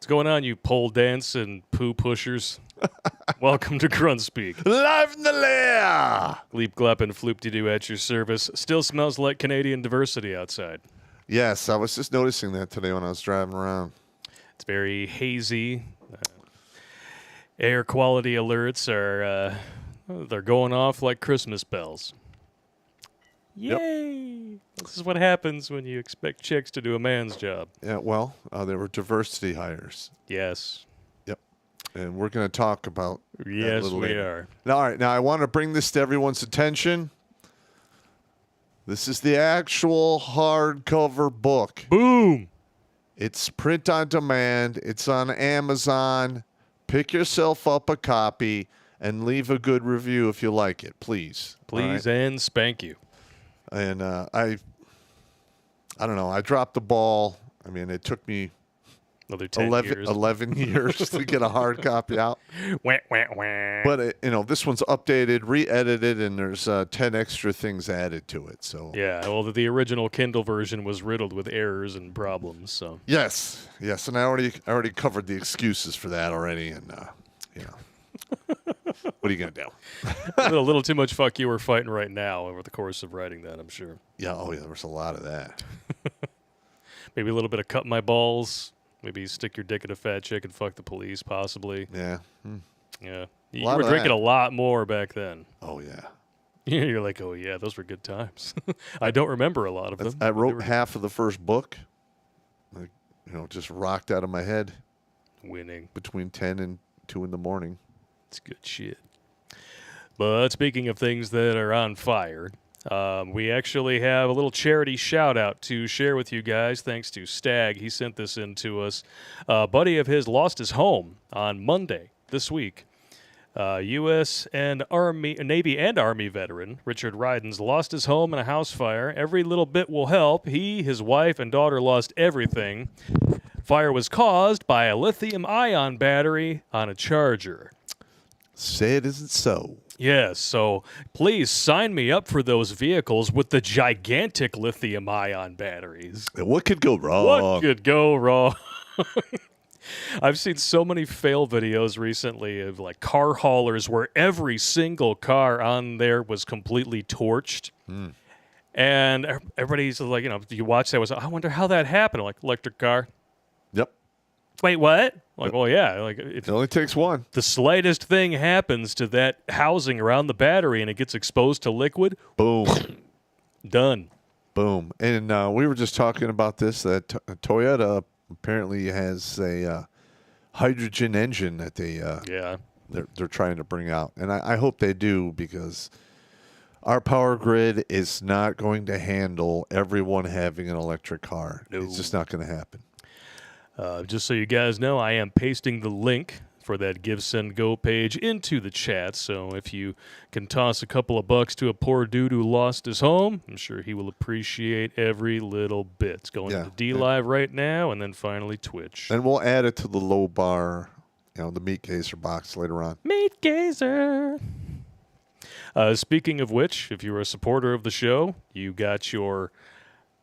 What's going on, you pole dance and poo pushers? Welcome to Grunt Speak. Live in the lair! Gleep, glep, and floop-de-doo at your service. Still smells like Canadian diversity outside. Yes, I was just noticing that today when I was driving around. It's very hazy. Air quality alerts are they're going off like Christmas bells. Yay! Yep. This is what happens when you expect chicks to do a man's job. Yeah, well, there were diversity hires. Yes. Yep. And we're going to talk about that a little later. We are. Now, all right, now I want to bring this to everyone's attention. This is the actual hardcover book. Boom! It's print on demand. It's on Amazon. Pick yourself up a copy and leave a good review if you like it, please. Please right? And spank you. And I don't know. I dropped the ball. I mean, it took me another 11 years to get a hard copy out. Wah, wah, wah. But, this one's updated, re-edited, and there's 10 extra things added to it. So yeah, well, the original Kindle version was riddled with errors and problems. So Yes, and I already covered the excuses for that already, and, what are you going to do? A little too much fuck you were fighting right now over the course of writing that, I'm sure. Yeah, there was a lot of that. Maybe a little bit of cut my balls. Maybe stick your dick in a fat chick and fuck the police, possibly. Yeah. Yeah. You were drinking a lot more back then. Oh, yeah. You're like, oh, yeah, those were good times. I don't remember a lot of them. I wrote half of the first book. Just rocked out of my head. Winning. Between 10 and 2 in the morning. It's good shit. But speaking of things that are on fire, we actually have a little charity shout-out to share with you guys, thanks to Stag. He sent this in to us. A buddy of his lost his home on Monday this week. U.S. and Navy and Army veteran Richard Rydens lost his home in a house fire. Every little bit will help. He, his wife, and daughter lost everything. Fire was caused by a lithium-ion battery on a charger. Say it isn't so. Yes, so please sign me up for those vehicles with the gigantic lithium-ion batteries. What could go wrong? What could go wrong? I've seen so many fail videos recently of like car haulers where every single car on there was completely torched. And everybody's like, you watch that, I wonder how that happened. I'm like, electric car. Yep. Wait, what? Like, well, yeah. Like, it only takes one. The slightest thing happens to that housing around the battery and it gets exposed to liquid. Boom. Done. Boom. And we were just talking about this, that Toyota apparently has a hydrogen engine that they're trying to bring out. And I hope they do, because our power grid is not going to handle everyone having an electric car. No. It's just not going to happen. Just so you guys know, I am pasting the link for that Give, Send, Go page into the chat. So if you can toss a couple of bucks to a poor dude who lost his home, I'm sure he will appreciate every little bit. It's going to D-Live right now, and then finally Twitch. And we'll add it to the low bar, the Meat Gazer box later on. Meat Gazer! Speaking of which, if you're a supporter of the show, you got your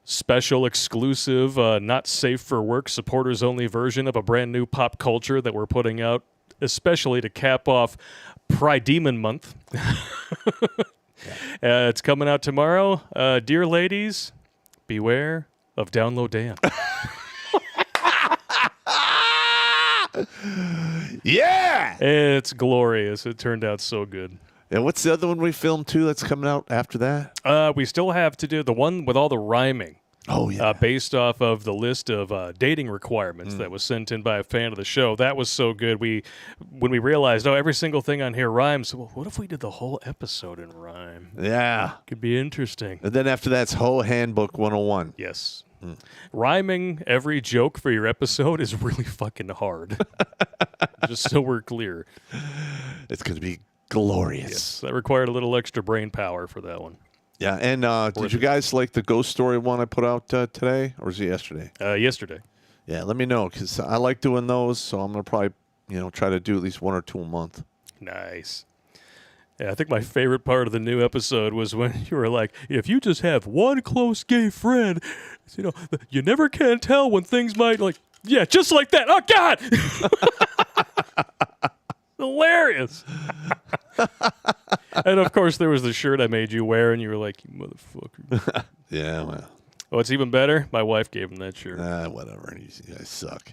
special, exclusive, not safe for work, supporters-only version of a brand new pop culture that we're putting out, especially to cap off Pride Demon Month. It's coming out tomorrow. Dear ladies, beware of Download Dan. Yeah! It's glorious. It turned out so good. And what's the other one we filmed, too, that's coming out after that? We still have to do the one with all the rhyming. Oh, yeah. Based off of the list of dating requirements that was sent in by a fan of the show. That was so good. When we realized, every single thing on here rhymes, well, what if we did the whole episode in rhyme? Yeah. Could be interesting. And then after that's Whole Handbook 101. Yes. Rhyming every joke for your episode is really fucking hard. Just so we're clear. It's going to be glorious. Yes, that required a little extra brain power for that one. Yeah, and did you guys like the ghost story one I put out today, or was it yesterday? Yesterday. Yeah, let me know, because I like doing those, so I'm going to probably try to do at least 1 or 2 a month. Nice. Yeah, I think my favorite part of the new episode was when you were like, if you just have one close gay friend, you never can tell when things might, Yeah, just like that. Oh, God! Hilarious. And, of course, there was the shirt I made you wear, and you were like, you motherfucker. Yeah, well. Oh, it's even better? My wife gave him that shirt. Whatever. You guys suck.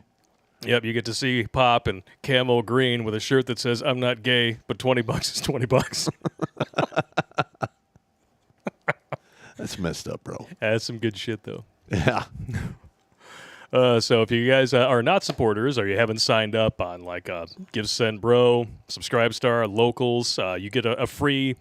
Yep, you get to see Pop in camo green with a shirt that says, I'm not gay, but $20 is $20. That's messed up, bro. That's some good shit, though. Yeah. So if you guys are not supporters or you haven't signed up on like Give Send Bro, Subscribe Star, Locals, you get a free,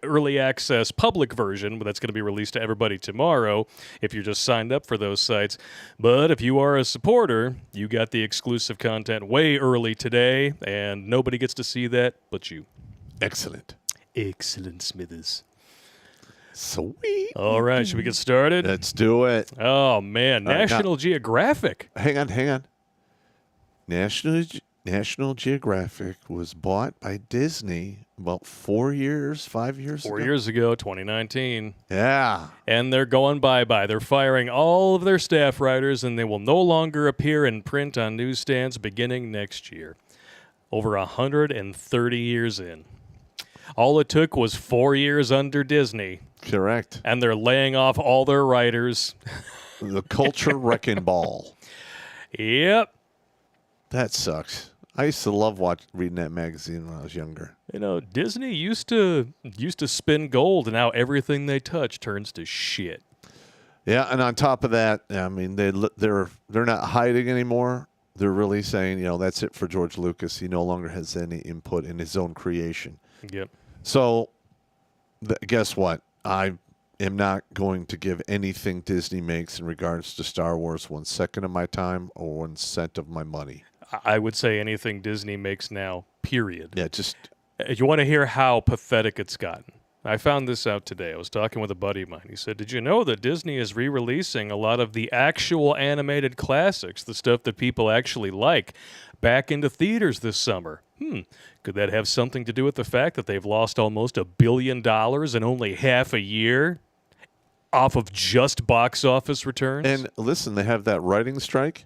early access public version that's going to be released to everybody tomorrow if you're just signed up for those sites. But if you are a supporter, you got the exclusive content way early today, and nobody gets to see that but you. Excellent. Excellent, Smithers. Sweet. All right, should we get started? Let's do it. Oh, man. National Geographic. Hang on. National Geographic was bought by Disney about 4 years, 5 years ago. 4 years ago, 2019. Yeah. And they're going bye-bye. They're firing all of their staff writers, and they will no longer appear in print on newsstands beginning next year. Over 130 years in. All it took was 4 years under Disney. Correct. And they're laying off all their writers. The culture wrecking ball. Yep. That sucks. I used to love reading that magazine when I was younger. Disney used to spin gold, and now everything they touch turns to shit. Yeah, and on top of that, I mean, they're not hiding anymore. They're really saying, that's it for George Lucas. He no longer has any input in his own creation. Yep. So, guess what? I am not going to give anything Disney makes in regards to Star Wars 1 second of my time or 1 cent of my money. I would say anything Disney makes now, period. Yeah, just... You want to hear how pathetic it's gotten? I found this out today. I was talking with a buddy of mine. He said, did you know that Disney is re-releasing a lot of the actual animated classics, the stuff that people actually like, back into theaters this summer? Could that have something to do with the fact that they've lost almost $1 billion in only half a year off of just box office returns? And listen, they have that writing strike.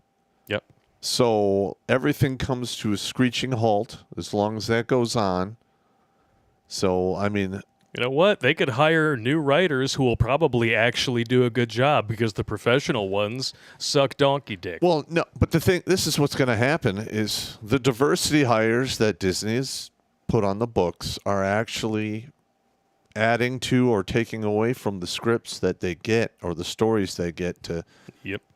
Yep. So everything comes to a screeching halt as long as that goes on. So, I mean... You know what? They could hire new writers who will probably actually do a good job because the professional ones suck donkey dick. Well, no, but this is what's going to happen is the diversity hires that Disney has put on the books are actually adding to or taking away from the scripts that they get or the stories they get to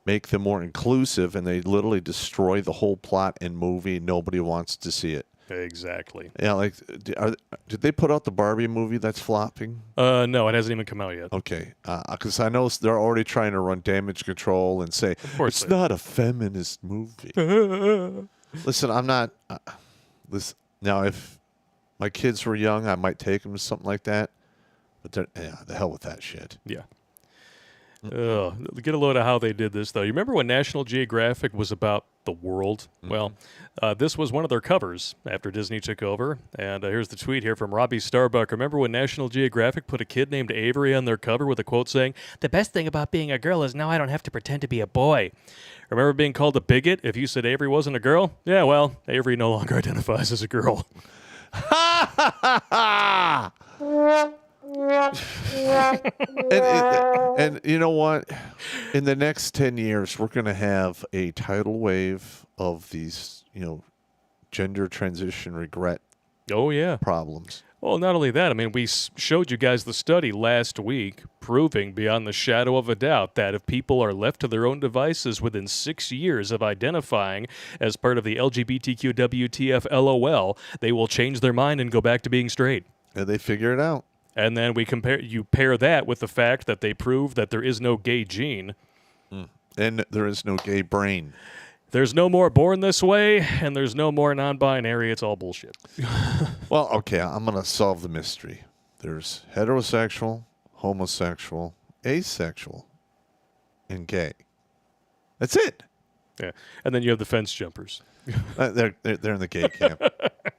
make them more inclusive, and they literally destroy the whole plot and movie. Nobody wants to see it. Exactly. Yeah, like, did they put out the Barbie movie that's flopping? No, it hasn't even come out yet. Okay, because I know they're already trying to run damage control and say, it's not a feminist movie. Listen, I'm not... listen, now, if my kids were young, I might take them to something like that. But the hell with that shit. Yeah. Get a load of how they did this, though. You remember when National Geographic was about the world? Mm-hmm. Well, this was one of their covers after Disney took over. And here's the tweet here from Robbie Starbuck. Remember when National Geographic put a kid named Avery on their cover with a quote saying, "The best thing about being a girl is now I don't have to pretend to be a boy." Remember being called a bigot if you said Avery wasn't a girl? Yeah, well, Avery no longer identifies as a girl. Ha ha ha ha! and you know what? In the next 10 years, we're going to have a tidal wave of these, gender transition regret problems. Well, not only that, I mean, we showed you guys the study last week proving beyond the shadow of a doubt that if people are left to their own devices within 6 years of identifying as part of the LGBTQ WTF LOL, they will change their mind and go back to being straight. And they figure it out. And then you pair that with the fact that they prove that there is no gay gene. And there is no gay brain. There's no more born this way, and there's no more non-binary. It's all bullshit. Well, okay, I'm going to solve the mystery. There's heterosexual, homosexual, asexual, and gay. That's it. Yeah, and then you have the fence jumpers. They're in the gay camp.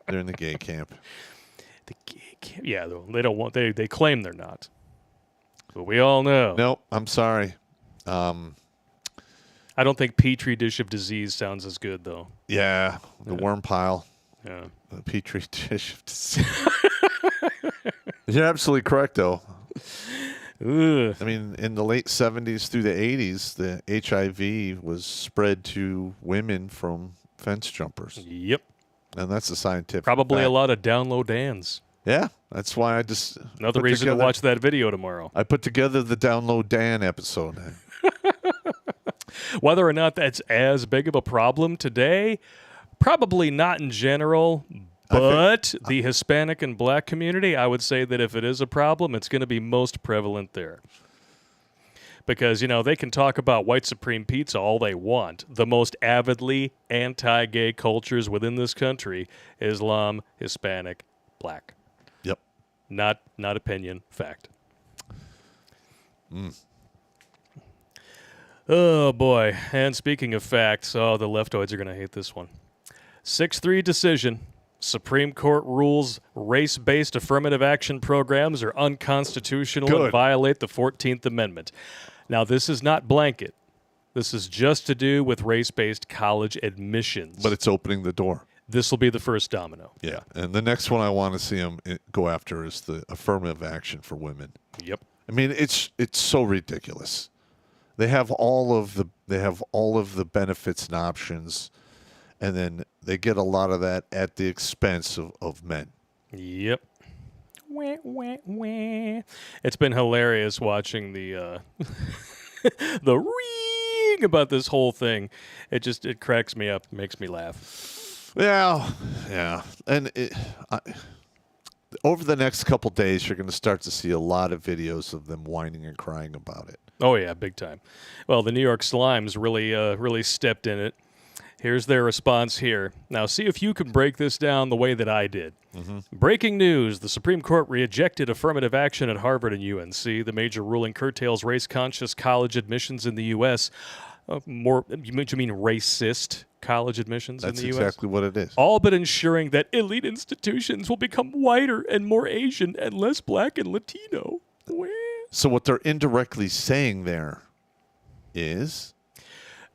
They're in the gay camp. The gay camp. Yeah, they don't want. They claim they're not, but we all know. Nope. I'm sorry. I don't think Petri dish of disease sounds as good, though. Yeah, the worm pile. Yeah. The Petri dish of disease. You're absolutely correct, though. Ugh. I mean, in the late 70s through the 80s, the HIV was spread to women from fence jumpers. Yep. And that's a scientific Probably fact. a lot of down-low Dans. Yeah, that's why I just... Another reason to watch that video tomorrow. I put together the Download Dan episode. Whether or not that's as big of a problem today, probably not in general, but the Hispanic and black community, I would say that if it is a problem, it's going to be most prevalent there. Because, they can talk about white supreme pizza all they want. The most avidly anti-gay cultures within this country, Islam, Hispanic, black. Yep. Not opinion, fact. Oh, boy. And speaking of facts, the leftoids are going to hate this one. 6-3 decision. Supreme Court rules race-based affirmative action programs are unconstitutional and violate the 14th Amendment. Now, this is not blanket. This is just to do with race-based college admissions. But it's opening the door. This will be the first domino. Yeah. And the next one I want to see them go after is the affirmative action for women. Yep. I mean, it's so ridiculous. They have all of the benefits and options, and then they get a lot of that at the expense of men. Yep. Wah, wah, wah. It's been hilarious watching the the ring about this whole thing. It cracks me up, makes me laugh. Yeah. And over the next couple days, you're going to start to see a lot of videos of them whining and crying about it. Oh yeah, big time. Well, the New York Slimes really stepped in it. Here's their response here. Now, see if you can break this down the way that I did. Mm-hmm. Breaking news. The Supreme Court rejected affirmative action at Harvard and UNC. The major ruling curtails race-conscious college admissions in the U.S. You mean racist college admissions in the U.S.? That's exactly what it is. All but ensuring that elite institutions will become whiter and more Asian and less black and Latino. So what they're indirectly saying there is...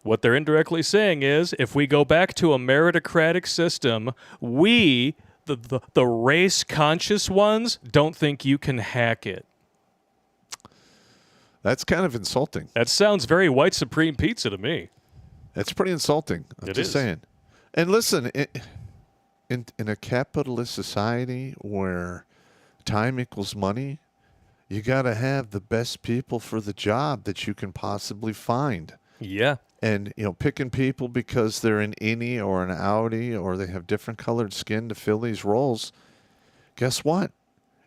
What they're indirectly saying is, if we go back to a meritocratic system, we, the race-conscious ones, don't think you can hack it. That's kind of insulting. That sounds very white supreme pizza to me. It's pretty insulting. I'm just saying. And listen, in a capitalist society where time equals money, you got to have the best people for the job that you can possibly find. Yeah. And, picking people because they're an innie or an outie or they have different colored skin to fill these roles, guess what?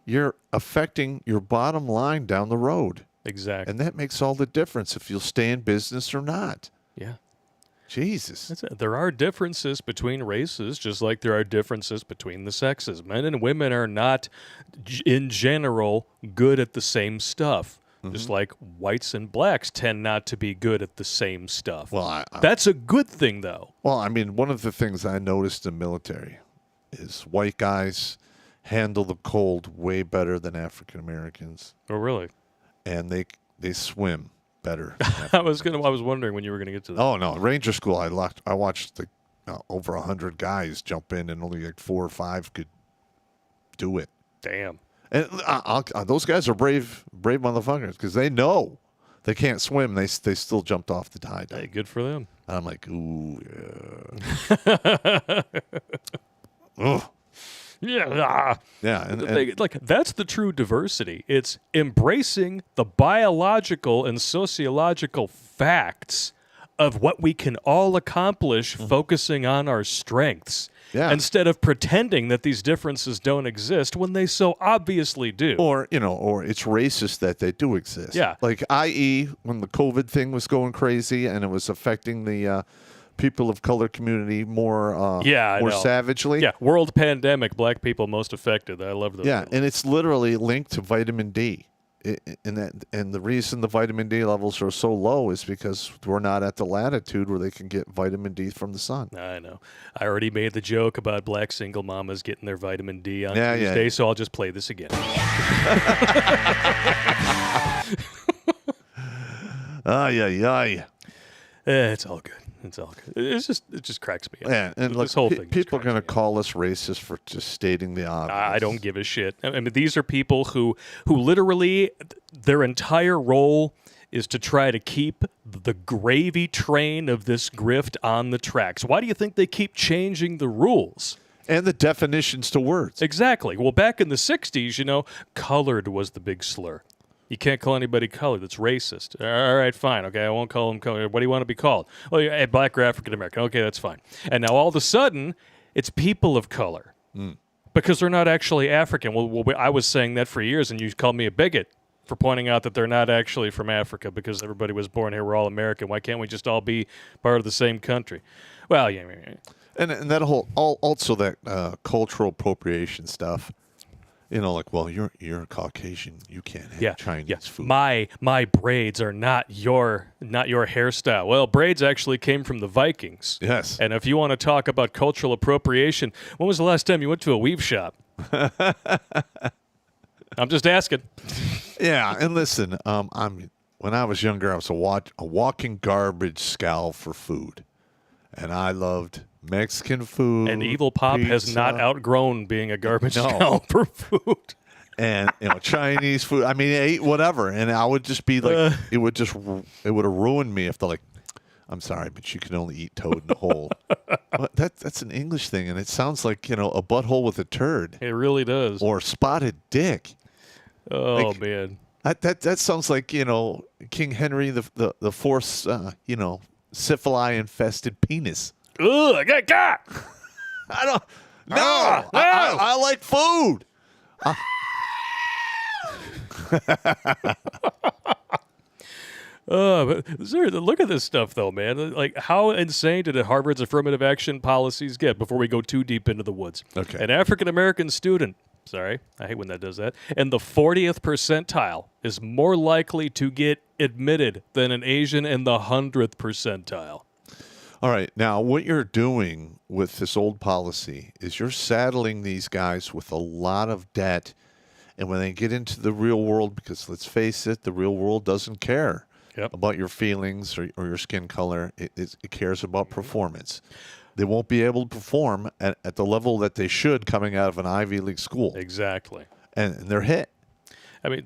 You're affecting your bottom line down the road. Exactly. And that makes all the difference if you'll stay in business or not. Yeah. Jesus. There are differences between races, just like there are differences between the sexes. Men and women are not, in general, good at the same stuff. Mm-hmm. Just like whites and blacks tend not to be good at the same stuff. Well, that's a good thing, though. Well, I mean, one of the things I noticed in the military is white guys handle the cold way better than African Americans. Oh, really? And they swim better. I was wondering when you were going to get to that. Oh no, Ranger School. I watched over 100 guys jump in, and only like 4 or 5 could do it. Damn. And those guys are brave motherfuckers because they know they can't swim. They still jumped off the tide. Hey, good for them. And I'm like, ooh, yeah. Ugh. Yeah. Yeah. And that's the true diversity. It's embracing the biological and sociological facts of what we can all accomplish, focusing on our strengths. Yeah. Instead of pretending that these differences don't exist when they so obviously do. Or it's racist that they do exist. Yeah. Like, i.e., when the COVID thing was going crazy and it was affecting the people of color community more savagely. Yeah, world pandemic, black people most affected. I love those. Yeah, and it's literally linked to vitamin D. And the reason the vitamin D levels are so low is because we're not at the latitude where they can get vitamin D from the sun. I know. I already made the joke about black single mamas getting their vitamin D on Tuesday, so I'll just play this again. It's all good. It's all good. It just cracks me up. Yeah, and this whole thing. People are going to call us racist for just stating the obvious. I don't give a shit. I mean, these are people who literally their entire role is to try to keep the gravy train of this grift on the tracks. Why do you think they keep changing the rules? And the definitions to words. Exactly. Well, back in the 60s, colored was the big slur. You can't call anybody colored. That's racist. All right, fine. Okay, I won't call them colored. What do you want to be called? Well, you're black or African American. Okay, that's fine. And now all of a sudden, it's people of color because they're not actually African. Well, I was saying that for years, and you called me a bigot for pointing out that they're not actually from Africa because everybody was born here. We're all American. Why can't we just all be part of the same country? Well, yeah. And that also that cultural appropriation stuff. Well, you're a Caucasian. You can't have Chinese food. My braids are not your hairstyle. Well, braids actually came from the Vikings. Yes. And if you want to talk about cultural appropriation, when was the last time you went to a weave shop? I'm just asking. Yeah, and listen, when I was younger, I was a walking garbage scow for food, and I loved Mexican food. And Evil Pop pizza. has not outgrown being a garbage scow for food. And Chinese food. I mean, I ate whatever, and I would just be like, it would have ruined me if they're like, I'm sorry, but you can only eat toad in a hole. Well, that's an English thing, and it sounds like a butthole with a turd. It really does. Or spotted dick. Oh man, that sounds like King Henry the Fourth's syphilis infested penis. Ugh, God. I don't. No, I like food. But seriously, look at this stuff, though, man. Like, how insane did Harvard's affirmative action policies get before we go too deep into the woods? Okay. An African-American student, sorry, I hate when that does that, in the 40th percentile is more likely to get admitted than an Asian in the 100th percentile. All right. Now, what you're doing with this old policy is you're saddling these guys with a lot of debt. And when they get into the real world, because let's face it, the real world doesn't care about your feelings or your skin color. It cares about performance. They won't be able to perform at the level that they should coming out of an Ivy League school. Exactly. And they're hit. I mean,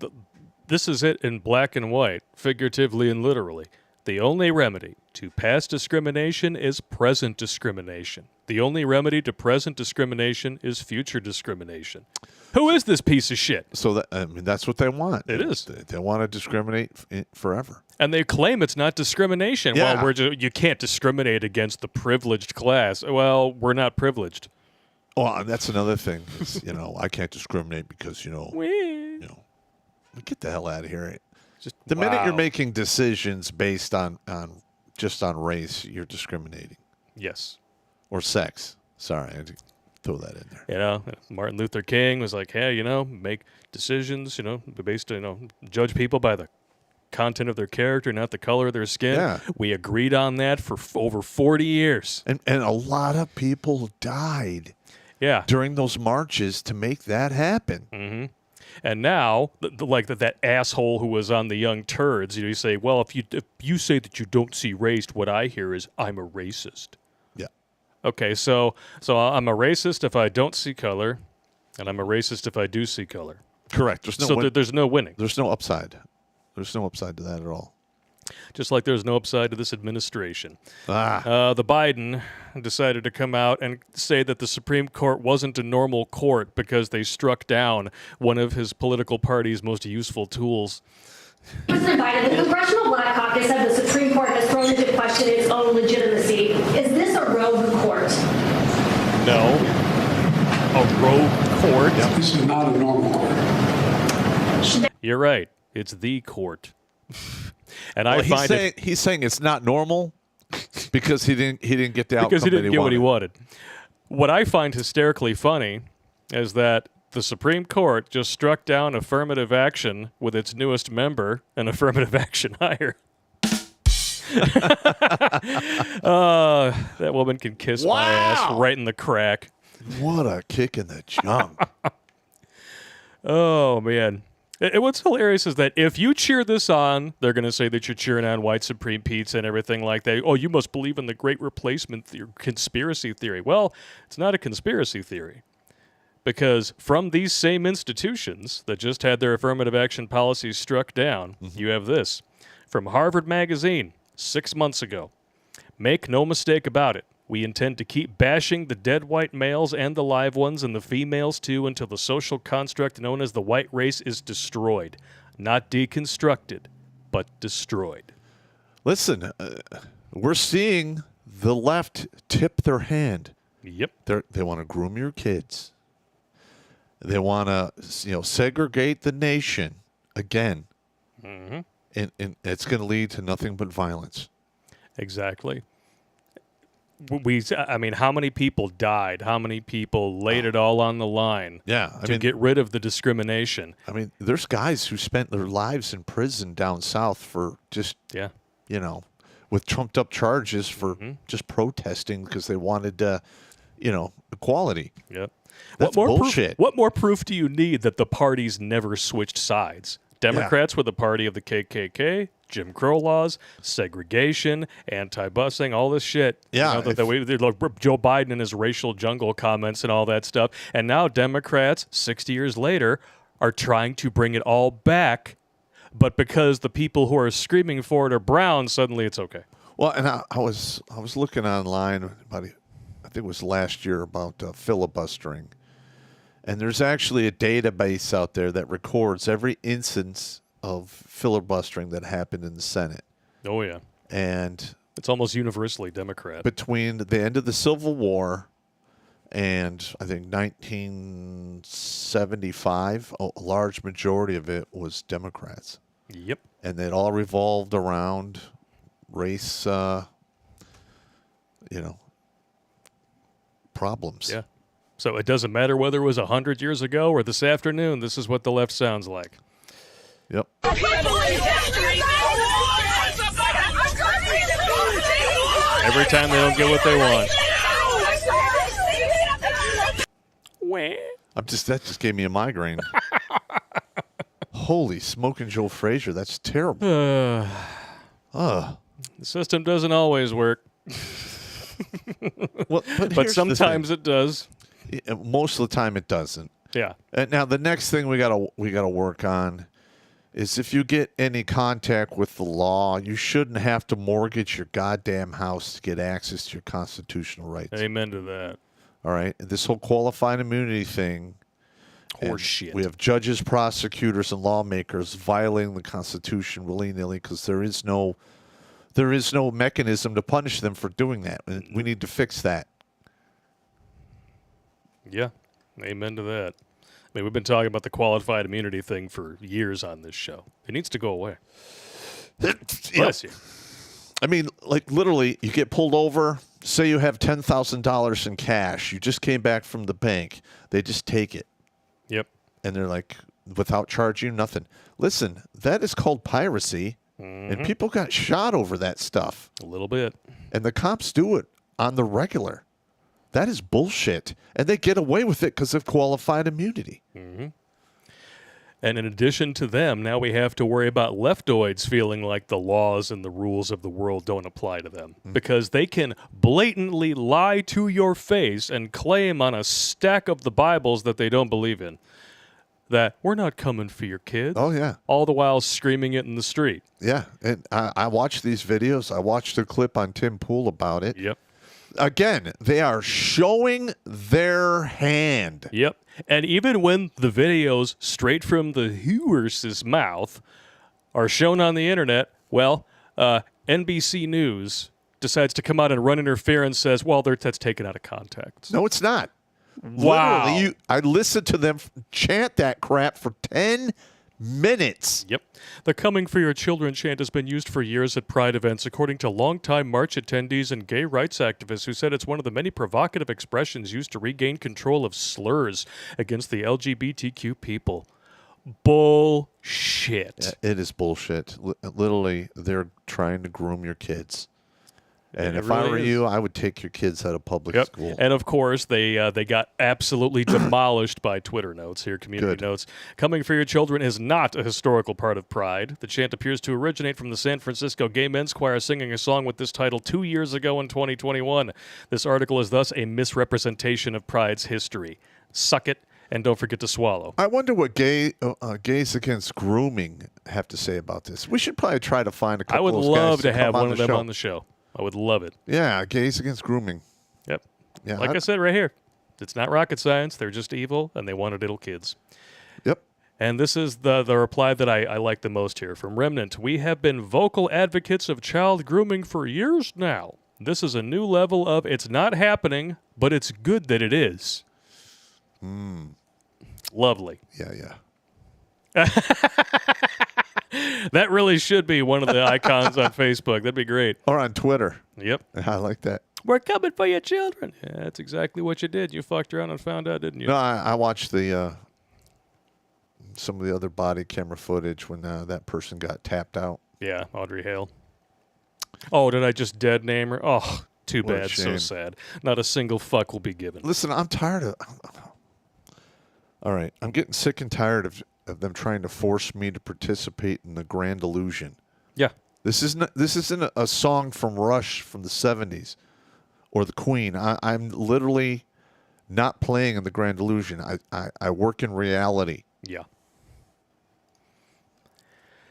this is it in black and white, figuratively and literally. The only remedy to past discrimination is present discrimination. The only remedy to present discrimination is future discrimination. Who is this piece of shit? So that's what they want. It is. They want to discriminate forever. And they claim it's not discrimination. Yeah. Well, you can't discriminate against the privileged class. Well, we're not privileged. Well, that's another thing. I can't discriminate because get the hell out of here. The minute you're making decisions based on race, you're discriminating. Yes. Or sex. Sorry, I had to throw that in there. Martin Luther King was like, hey, make decisions, based on, judge people by the content of their character, not the color of their skin. Yeah. We agreed on that for over 40 years. And a lot of people died during those marches to make that happen. Mm-hmm. And now, that asshole who was on the Young Turds, you say, well, if you say that you don't see race, what I hear is I'm a racist. Yeah. Okay, so I'm a racist if I don't see color, and I'm a racist if I do see color. Correct. There's no winning. There's no upside. There's no upside to that at all. Just like there's no upside to this administration. The Biden decided to come out and say that the Supreme Court wasn't a normal court because they struck down one of his political party's most useful tools. Mr. Biden, the Congressional Black Caucus said the Supreme Court has thrown into question its own legitimacy. Is this a rogue court? No. A rogue court? Yeah. This is not a normal court. You're right. It's the court. And he's saying it's not normal because he didn't get the outcome because he didn't get what he wanted. What I find hysterically funny is that the Supreme Court just struck down affirmative action with its newest member, an affirmative action hire. That woman can kiss my ass right in the crack. What a kick in the junk. Oh, man. And what's hilarious is that if you cheer this on, they're going to say that you're cheering on white supreme pizza and everything like that. Oh, you must believe in the great replacement conspiracy theory. Well, it's not a conspiracy theory. Because from these same institutions that just had their affirmative action policies struck down, you have this. From Harvard Magazine, 6 months ago. Make no mistake about it. We intend to keep bashing the dead white males and the live ones and the females too until the social construct known as the white race is destroyed. Not deconstructed, but destroyed. Listen, we're seeing the left tip their hand. Yep. They want to groom your kids. They want to, segregate the nation again. Mm-hmm. And it's going to lead to nothing but violence. Exactly. How many people died? How many people laid it all on the line to get rid of the discrimination? I mean, there's guys who spent their lives in prison down south for just, with trumped up charges for just protesting because they wanted, equality. Yep. That's bullshit. What more proof do you need that the parties never switched sides? Democrats were the party of the KKK, Jim Crow laws, segregation, anti-busing, all this shit. Yeah. Joe Biden and his racial jungle comments and all that stuff. And now Democrats, 60 years later, are trying to bring it all back. But because the people who are screaming for it are brown, suddenly it's okay. Well, and I was looking online about, I think it was last year, about filibustering. And there's actually a database out there that records every instance of filibustering that happened in the Senate. Oh, yeah. And it's almost universally Democrat. Between the end of the Civil War and I think 1975, a large majority of it was Democrats. Yep. And it all revolved around race, problems. Yeah. So it doesn't matter whether it was 100 years ago or this afternoon. This is what the left sounds like. Yep. Every time they don't get what they want. That just gave me a migraine. Holy smoking Joe Frazier, that's terrible. The system doesn't always work. Well, but sometimes it does. Most of the time it doesn't. Yeah. And now the next thing we gotta work on is if you get any contact with the law, you shouldn't have to mortgage your goddamn house to get access to your constitutional rights. Amen to that. All right? This whole qualified immunity thing. Horseshit. We have judges, prosecutors, and lawmakers violating the Constitution willy-nilly because there is no mechanism to punish them for doing that. We need to fix that. Yeah, amen to that. I mean, we've been talking about the qualified immunity thing for years on this show. It needs to go away. Bless you. I mean, like literally, you get pulled over. Say you have $10,000 in cash. You just came back from the bank. They just take it. Yep. And they're like, without charging you nothing. Listen, that is called piracy. And people got shot over that stuff. A little bit. And the cops do it on the regular. That is bullshit. And they get away with it because of qualified immunity. Mm-hmm. And in addition to them, now we have to worry about leftoids feeling like the laws and the rules of the world don't apply to them. Because they can blatantly lie to your face and claim on a stack of the Bibles that they don't believe in. That we're not coming for your kids. Oh, yeah. All the while screaming it in the street. Yeah. And I watched these videos. I watched a clip on Tim Pool about it. Yep. Again, they are showing their hand. Yep. And even when the videos straight from the horse's mouth are shown on the internet, well, NBC News decides to come out and run interference, says, well, that's taken out of context. No, it's not. Wow. Literally, I listened to them chant that crap for 10 minutes. Yep. The Coming for Your Children chant has been used for years at Pride events, according to longtime march attendees and gay rights activists who said it's one of the many provocative expressions used to regain control of slurs against the LGBTQ people. Bullshit. Yeah, it is bullshit. Literally, they're trying to groom your kids. And It if I were really is. you, I would take your kids out of public Yep. school. And of course, they got absolutely demolished by Twitter notes here, community Good. notes. Coming for your children is not a historical part of Pride. The chant appears to originate from the San Francisco Gay Men's Choir singing a song with this title 2 years ago in 2021. This article is thus a misrepresentation of Pride's history. Suck it, and don't forget to swallow. I wonder what gays against grooming have to say about this. We should probably try to find a couple I would of those guys love to come have one on of the them show. on the show. I would love it. Yeah, gays against grooming. Yep. Yeah, Like I said right here, it's not rocket science. They're just evil, and they want to diddle kids. Yep. And this is the reply that I like the most here from Remnant. We have been vocal advocates of child grooming for years now. This is a new level of it's not happening, but it's good that it is. Lovely. Yeah. That really should be one of the icons on Facebook. That'd be great. Or on Twitter. Yep. I like that. We're coming for your children. Yeah, that's exactly what you did. You fucked around and found out, didn't you? No, I watched the some of the other body camera footage when that person got tapped out. Yeah, Audrey Hale. Oh, did I just dead name her? Oh, too What a bad. So shame. sad. Not a single fuck will be given. Listen, I'm tired of. All right, I'm getting sick and tired of them trying to force me to participate in the Grand Illusion. Yeah. This isn't a song from Rush from the 70s or the Queen. I'm literally not playing in the Grand Illusion. I work in reality. Yeah.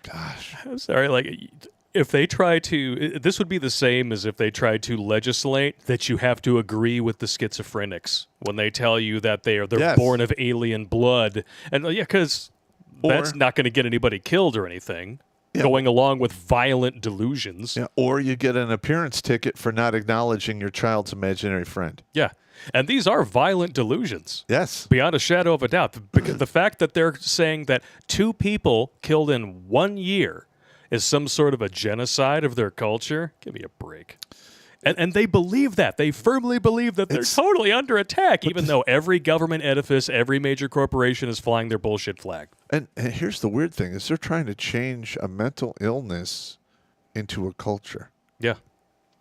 Gosh. I'm sorry. Like, if they try to, this would be the same as if they tried to legislate that you have to agree with the schizophrenics when they tell you that they're Yes. born of alien blood. And yeah, because that's Or- not going to get anybody killed or anything. Yeah. Going along with violent delusions. Yeah, or you get an appearance ticket for not acknowledging your child's imaginary friend. Yeah. And these are violent delusions. Yes. Beyond a shadow of a doubt. Because the fact that they're saying that 2 people killed in 1 year is some sort of a genocide of their culture, give me a break. And they believe that. They firmly believe that they're totally under attack, even though every government edifice, every major corporation is flying their bullshit flag. And here's the weird thing is they're trying to change a mental illness into a culture. Yeah.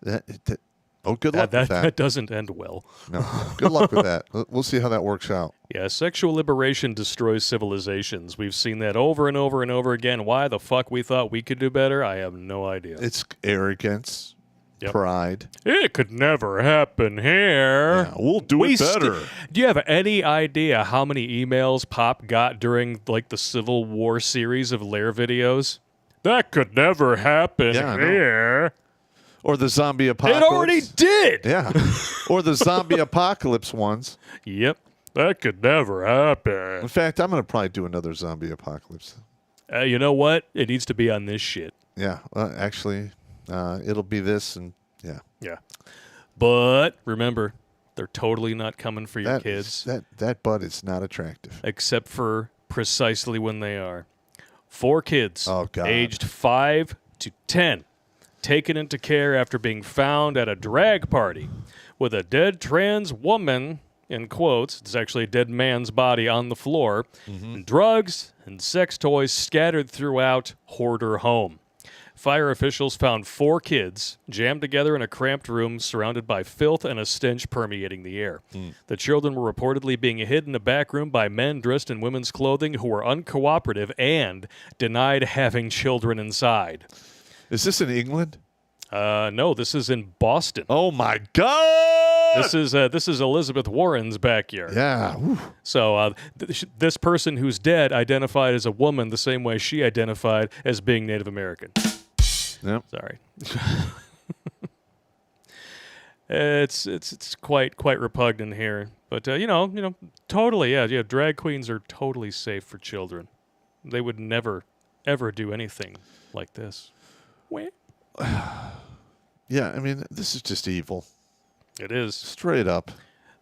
Good luck with That that. doesn't end well. No, good luck with that. We'll see how that works out. Yeah, sexual liberation destroys civilizations. We've seen that over and over and over again. Why the fuck we thought we could do better, I have no idea. It's arrogance, Yep. pride. It could never happen here. Yeah, we'll do it better. Do you have any idea how many emails Pop got during like the Civil War series of Lair videos? That could never happen Yeah, I know. here. Or the zombie apocalypse. It already did. Yeah. Or the zombie apocalypse ones. Yep. That could never happen. In fact, I'm going to probably do another zombie apocalypse. You know what? It needs to be on this shit. Yeah. Actually, it'll be this and yeah. Yeah. But remember, they're totally not coming for your kids. That butt is not attractive. Except for precisely when they are. 4 kids, Oh, God. aged 5 to 10, taken into care after being found at a drag party with a dead trans woman, in quotes, it's actually a dead man's body on the floor, and drugs and sex toys scattered throughout Hoarder home. Fire officials found 4 kids jammed together in a cramped room surrounded by filth and a stench permeating the air. The children were reportedly being hidden in a back room by men dressed in women's clothing who were uncooperative and denied having children inside. Is this in England? No, this is in Boston. Oh my God! This is Elizabeth Warren's backyard. Yeah. Whew. So this person who's dead identified as a woman the same way she identified as being Native American. Yep. Sorry. It's quite repugnant here, but you know, totally, yeah. Drag queens are totally safe for children. They would never, ever do anything like this. Yeah. I mean, this is just evil. It is. Straight up.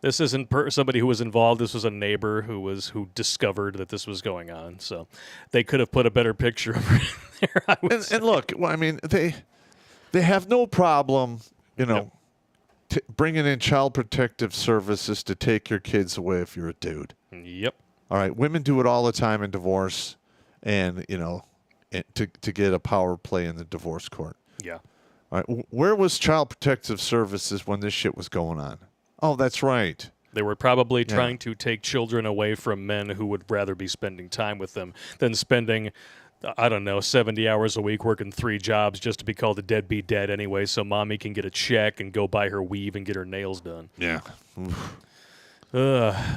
This isn't somebody who was involved. This was a neighbor who discovered that this was going on. So they could have put a better picture over there. And look, well, I mean, they have no problem, bringing in child protective services to take your kids away if you're a dude. Yep. All right, women do it all the time in divorce, and to get a power play in the divorce court. Yeah. All right, where was Child Protective Services when this shit was going on? Oh, that's right. They were probably trying to take children away from men who would rather be spending time with them than spending, I don't know, 70 hours a week working 3 jobs just to be called a deadbeat dad anyway, so mommy can get a check and go buy her weave and get her nails done. Yeah.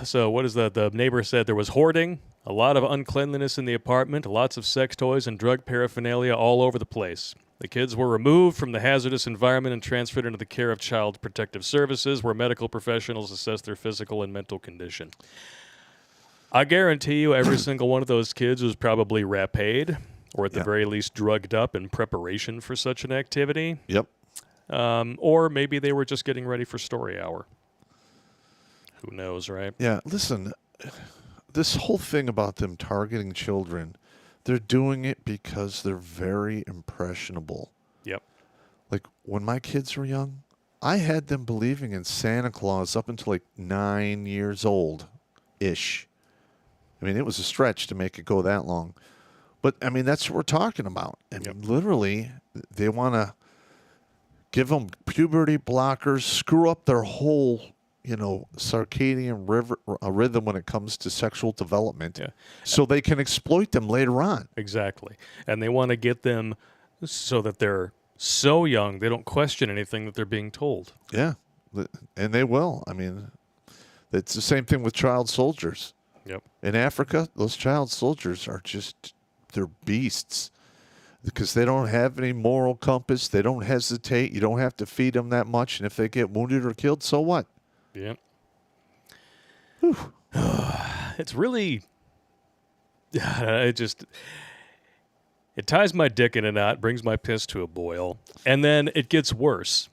So what is that? The neighbor said there was hoarding, a lot of uncleanliness in the apartment, lots of sex toys and drug paraphernalia all over the place. The kids were removed from the hazardous environment and transferred into the care of Child Protective Services, where medical professionals assess their physical and mental condition. I guarantee you every single one of those kids was probably raped, or at the very least drugged up in preparation for such an activity. Yep. Or maybe they were just getting ready for story hour. Who knows, right? Yeah, listen, this whole thing about them targeting children, they're doing it because they're very impressionable. Yep. Like, when my kids were young, I had them believing in Santa Claus up until like 9 years old-ish. I mean, it was a stretch to make it go that long. But, I mean, that's what we're talking about. I mean, literally, they want to give them puberty blockers, screw up their whole, circadian rhythm when it comes to sexual development, so they can exploit them later on. Exactly. And they want to get them so that they're so young they don't question anything that they're being told. Yeah, and they will. I mean, it's the same thing with child soldiers. Yep. In Africa, those child soldiers are they're beasts because they don't have any moral compass. They don't hesitate. You don't have to feed them that much. And if they get wounded or killed, so what? Yep. It's really, it ties my dick in a knot, brings my piss to a boil, and then it gets worse.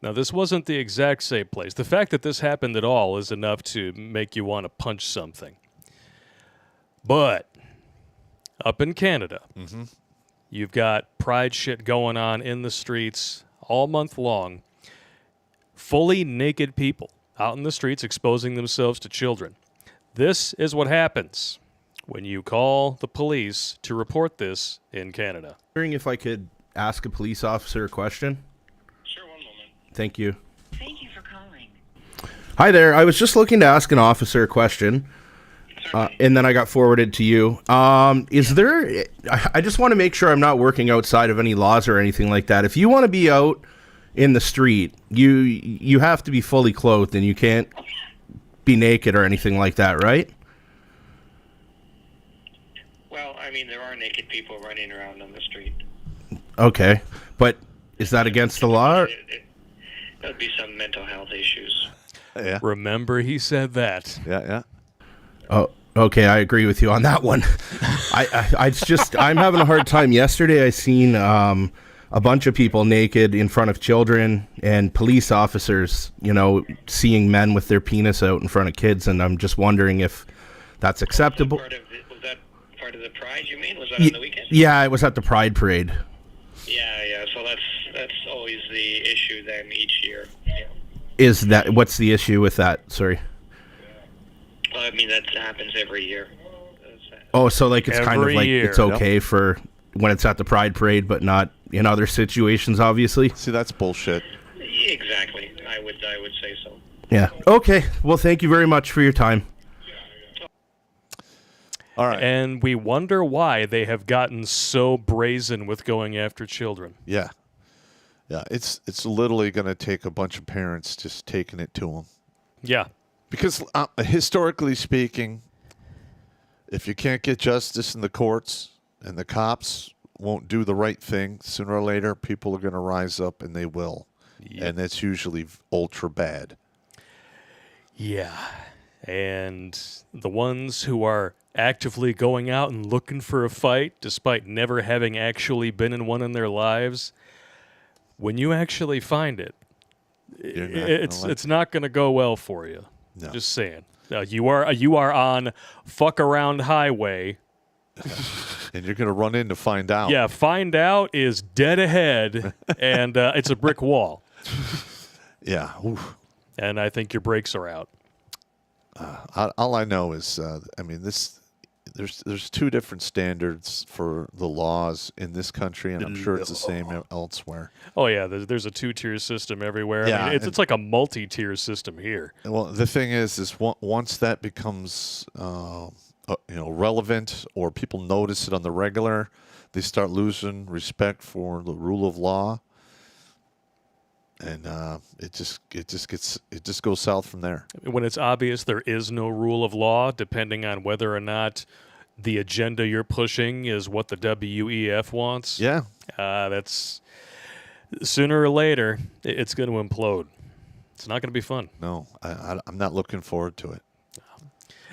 Now, this wasn't the exact same place. The fact that this happened at all is enough to make you want to punch something. But up in Canada, you've got pride shit going on in the streets all month long. Fully naked people out in the streets exposing themselves to children. This is what happens when you call the police to report this in Canada. Wondering if I could ask a police officer a question? Sure, one moment. Thank you. Thank you for calling. Hi there. I was just looking to ask an officer a question, and then I got forwarded to you. Is there... I just want to make sure I'm not working outside of any laws or anything like that. If you want to be out in the street, you have to be fully clothed, and you can't be naked or anything like that, right? Well, I mean, there are naked people running around on the street. Okay. But is that against the law? That would be some mental health issues. Yeah. Remember he said that. Yeah. Oh, okay. I agree with you on that one. I'm having a hard time. Yesterday I seen a bunch of people naked in front of children and police officers, seeing men with their penis out in front of kids, and I'm just wondering if that's acceptable. Was that part of the Pride, you mean? Was that on the weekend? Yeah, it was at the Pride Parade. Yeah. So that's always the issue then each year. Yeah. What's the issue with that? Sorry. Well, I mean, that happens every year. Oh, so like it's kind of Every like year. it's okay for when it's at the Pride Parade, but not in other situations, obviously. See, that's bullshit. Exactly. I would say so. Yeah. Okay. Well, thank you very much for your time. All right. And we wonder why they have gotten so brazen with going after children. Yeah. It's literally going to take a bunch of parents just taking it to them. Yeah. Because historically speaking, if you can't get justice in the courts and the cops won't do the right thing, sooner or later people are going to rise up, and they will. Yep. And that's usually ultra bad. Yeah. And the ones who are actively going out and looking for a fight, despite never having actually been in one in their lives, when you actually find it, it's not going to go well for you. No. Just saying. You are on fuck around highway. And you're going to run in to find out. Yeah, find out is dead ahead, and it's a brick wall. Yeah. Oof. And I think your brakes are out. All I know is, there's two different standards for the laws in this country, and I'm sure it's the same elsewhere. Oh yeah, there's a 2-tier system everywhere. Yeah, I mean, it's like a multi-tier system here. Well, the thing is once that becomes relevant, or people notice it on the regular, they start losing respect for the rule of law, and it just goes south from there. When it's obvious there is no rule of law, depending on whether or not the agenda you're pushing is what the WEF wants. Yeah, that's sooner or later it's going to implode. It's not going to be fun. No, I'm not looking forward to it.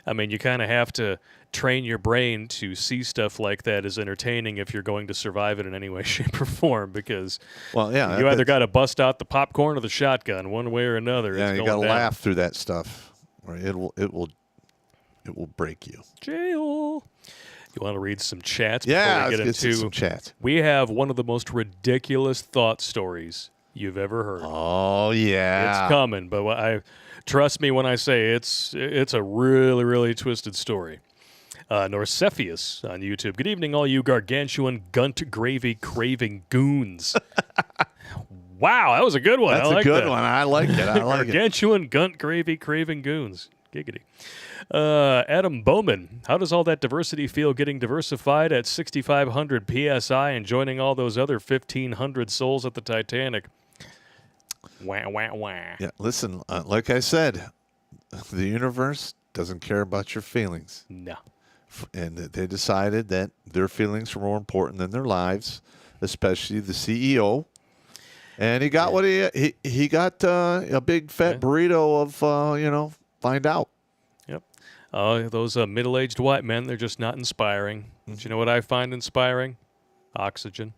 I mean, you kind of have to train your brain to see stuff like that as entertaining if you're going to survive it in any way, shape, or form. Because you either got to bust out the popcorn or the shotgun, one way or another. Yeah, you got to laugh through that stuff, or it will break you. Jail. You want to read some chats? Yeah, before we get into some chats. We have one of the most ridiculous thought stories you've ever heard. Oh yeah, it's coming. But trust me when I say it's a really, really twisted story. Norcephius on YouTube. Good evening, all you gargantuan gunt gravy craving goons. Wow, that was a good one. That's a good one. I like it. I like it. Gargantuan gunt gravy craving goons. Giggity. Adam Bowman. How does all that diversity feel getting diversified at 6,500 PSI and joining all those other 1,500 souls at the Titanic? Wah, wah, wah. Yeah, listen, like I said, the universe doesn't care about your feelings. No. And they decided that their feelings were more important than their lives, especially the CEO. And he got what he got a big fat burrito of find out. Yep. Those middle-aged white men, they're just not inspiring. But you know what I find inspiring? Oxygen.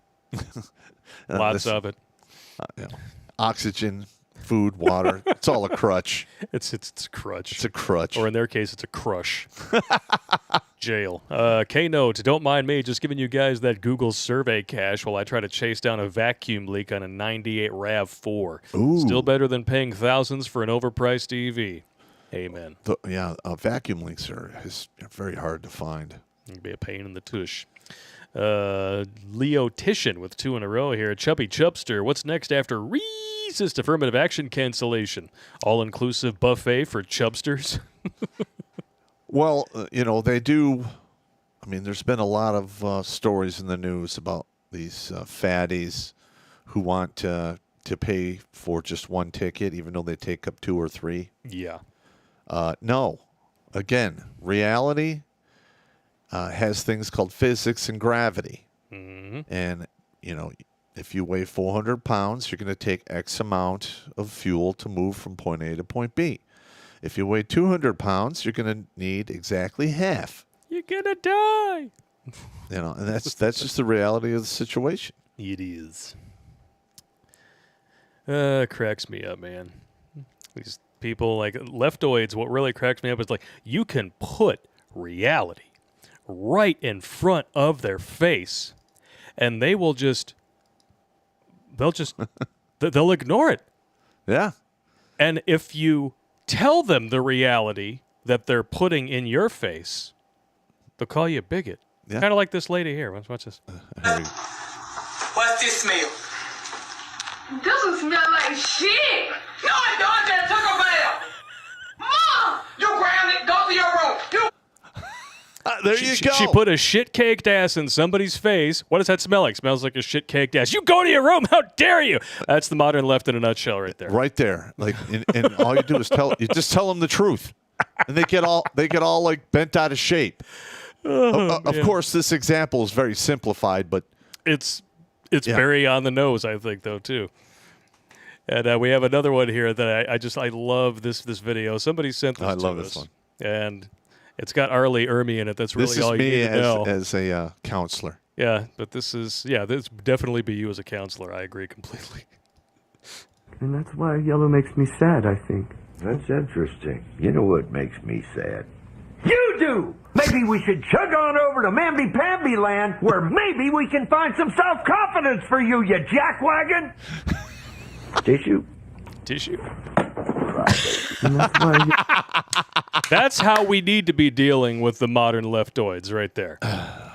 Lots of it. Oxygen, food, water. It's all a crutch. It's a crutch. It's a crutch. Or in their case, it's a crush. Jail. K-Note, don't mind me, just giving you guys that Google survey cache while I try to chase down a vacuum leak on a 98 RAV4. Ooh. Still better than paying thousands for an overpriced EV. Amen. Vacuum leaks are very hard to find. It'd be a pain in the tush. Leo Titian with 2 in a row here. Chubby Chubster, what's next after racist affirmative action cancellation? All-inclusive buffet for Chubsters? Well, they do. I mean, there's been a lot of stories in the news about these fatties who want to pay for just one ticket, even though they take up 2 or 3. Yeah. No. Again, reality has things called physics and gravity. Mm-hmm. And, if you weigh 400 pounds, you're going to take X amount of fuel to move from point A to point B. If you weigh 200 pounds, you're going to need exactly half. You're going to die. And that's just the reality of the situation. It is. Cracks me up, man. These people, like Leftoids, what really cracks me up is, like, you can put reality right in front of their face, and they'll ignore it. Yeah. And if you tell them the reality that they're putting in your face, they'll call you a bigot. Yeah. Kind of like this lady here. Watch this. What's this smell? Doesn't smell like shit. No, it don't. That Taco Bell. Mom, you grounded. Go to your room. There you go. She put a shit-caked ass in somebody's face. What does that smell like? Smells like a shit-caked ass. You go to your room. How dare you? That's the modern left in a nutshell right there. Right there. Like, and all you do is tell them the truth. And they get all like bent out of shape. Of course, this example is very simplified, but it's very on the nose, I think, though, too. And we have another one here that I love this video. Somebody sent this to us. I love this one. And it's got Arlie Ermy in it. That's really all you need to know. This is me as a counselor. Yeah, but this definitely be you as a counselor. I agree completely. And that's why yellow makes me sad, I think. That's interesting. You know what makes me sad? You do! Maybe we should chug on over to Mamby-Pamby land where maybe we can find some self-confidence for you, you jackwagon! Tissue? Tissue? And that's why That's how we need to be dealing with the modern leftoids right there.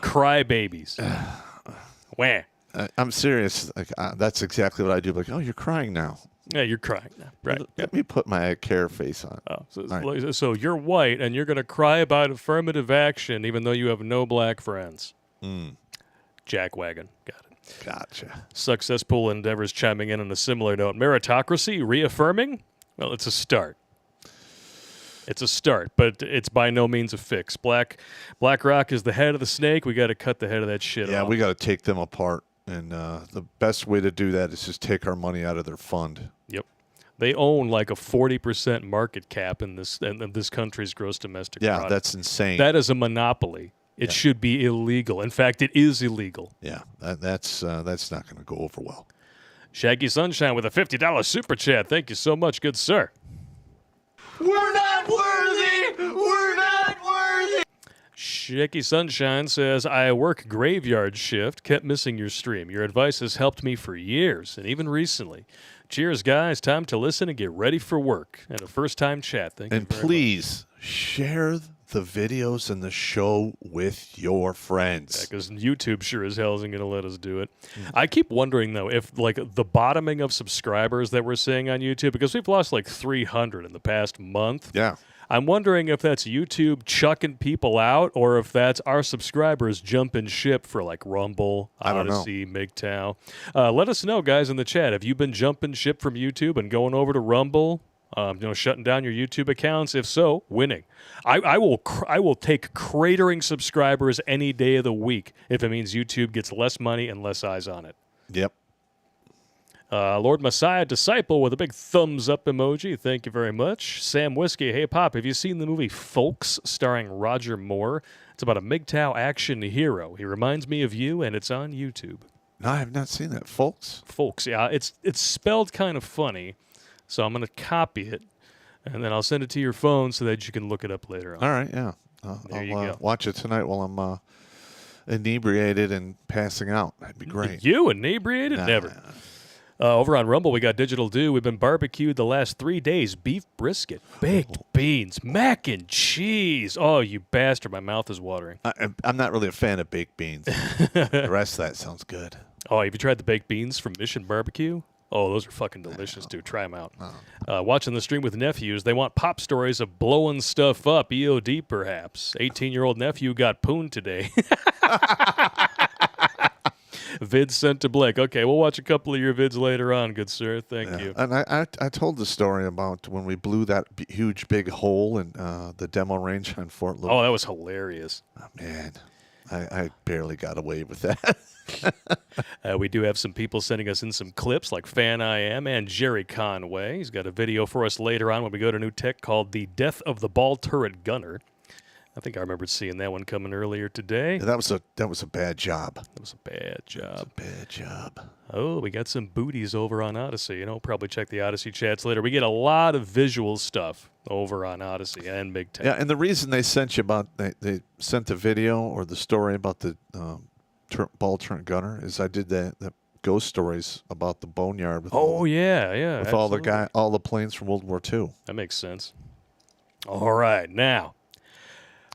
Cry babies. Wah. I'm serious. Like that's exactly what I do. Like, oh, you're crying now. Yeah, you're crying now. Right. Let me put my care face on. Oh, so you're white and you're going to cry about affirmative action even though you have no black friends. Jackwagon. Got it. Gotcha. Successful endeavors chiming in on a similar note. Meritocracy reaffirming? Well, it's a start. It's a start, but it's by no means a fix. BlackRock is the head of the snake. We got to cut the head of that shit off. Yeah, we got to take them apart. And the best way to do that is just take our money out of their fund. Yep. They own like a 40% market cap in this country's gross domestic product. Yeah, that's insane. That is a monopoly. It should be illegal. In fact, it is illegal. Yeah, that's not going to go over well. Shaggy Sunshine with a $50 super chat. Thank you so much, good sir. We're not worthy! We're not worthy! Shaggy Sunshine says, I work graveyard shift, kept missing your stream. Your advice has helped me for years, and even recently. Cheers, guys. Time to listen and get ready for work. And a first-time chat. Thank you very much. And please, share the videos and the show with your friends. Because YouTube sure as hell isn't going to let us do it. I keep wondering, though, if like the bottoming of subscribers that we're seeing on YouTube, because we've lost like 300 in the past month. Yeah. I'm wondering if that's YouTube chucking people out or if that's our subscribers jumping ship for like Rumble, Odyssey, MGTOW. Let us know, guys, in the chat. Have you been jumping ship from YouTube and going over to Rumble? Shutting down your YouTube accounts? If so, winning. I will take cratering subscribers any day of the week if it means YouTube gets less money and less eyes on it. Yep. Lord Messiah Disciple with a big thumbs up emoji. Thank you very much. Sam Whiskey, hey Pop, have you seen the movie Folks starring Roger Moore? It's about a MGTOW action hero. He reminds me of you, and it's on YouTube. No, I have not seen that, Folks. Folks, yeah. It's spelled kind of funny. So I'm going to copy it, and then I'll send it to your phone so that you can look it up later on. All right, yeah. There you I'll go. watch it tonight while I'm inebriated and passing out. That'd be great. You inebriated? Never. Over on Rumble, we got Digital Do. We've been barbecued the last 3 days. Beef brisket, baked beans, mac and cheese. Oh, you bastard. My mouth is watering. I'm not really a fan of baked beans. The rest of that sounds good. Oh, have you tried the baked beans from Mission Barbecue? Oh, those are fucking delicious, dude. Try them out. Watching the stream with nephews, they want pop stories of blowing stuff up. EOD, perhaps. 18-year-old nephew got pooned today. Vids sent to Blake. Okay, we'll watch a couple of your vids later on, good sir. Thank you. And I told the story about when we blew that huge big hole in the demo range on Fort Lewis. Oh, that was hilarious. Oh, man, I barely got away with that. We do have some people sending us in some clips like Fan I Am and Jerry Conway. He's got a video for us later on when we go to new tech called The Death of the Ball Turret Gunner. I think I remembered seeing that one coming earlier today. That was a bad job. That was a bad job. Bad job. Oh, we got some booties over on Odyssey. Probably check the Odyssey chats later. We get a lot of visual stuff over on Odyssey and MGTOW. Yeah, and the reason they sent you they sent the video or the story about the ball turret gunner is I did the ghost stories about the boneyard. With with all the planes from World War II. That makes sense. All right, now.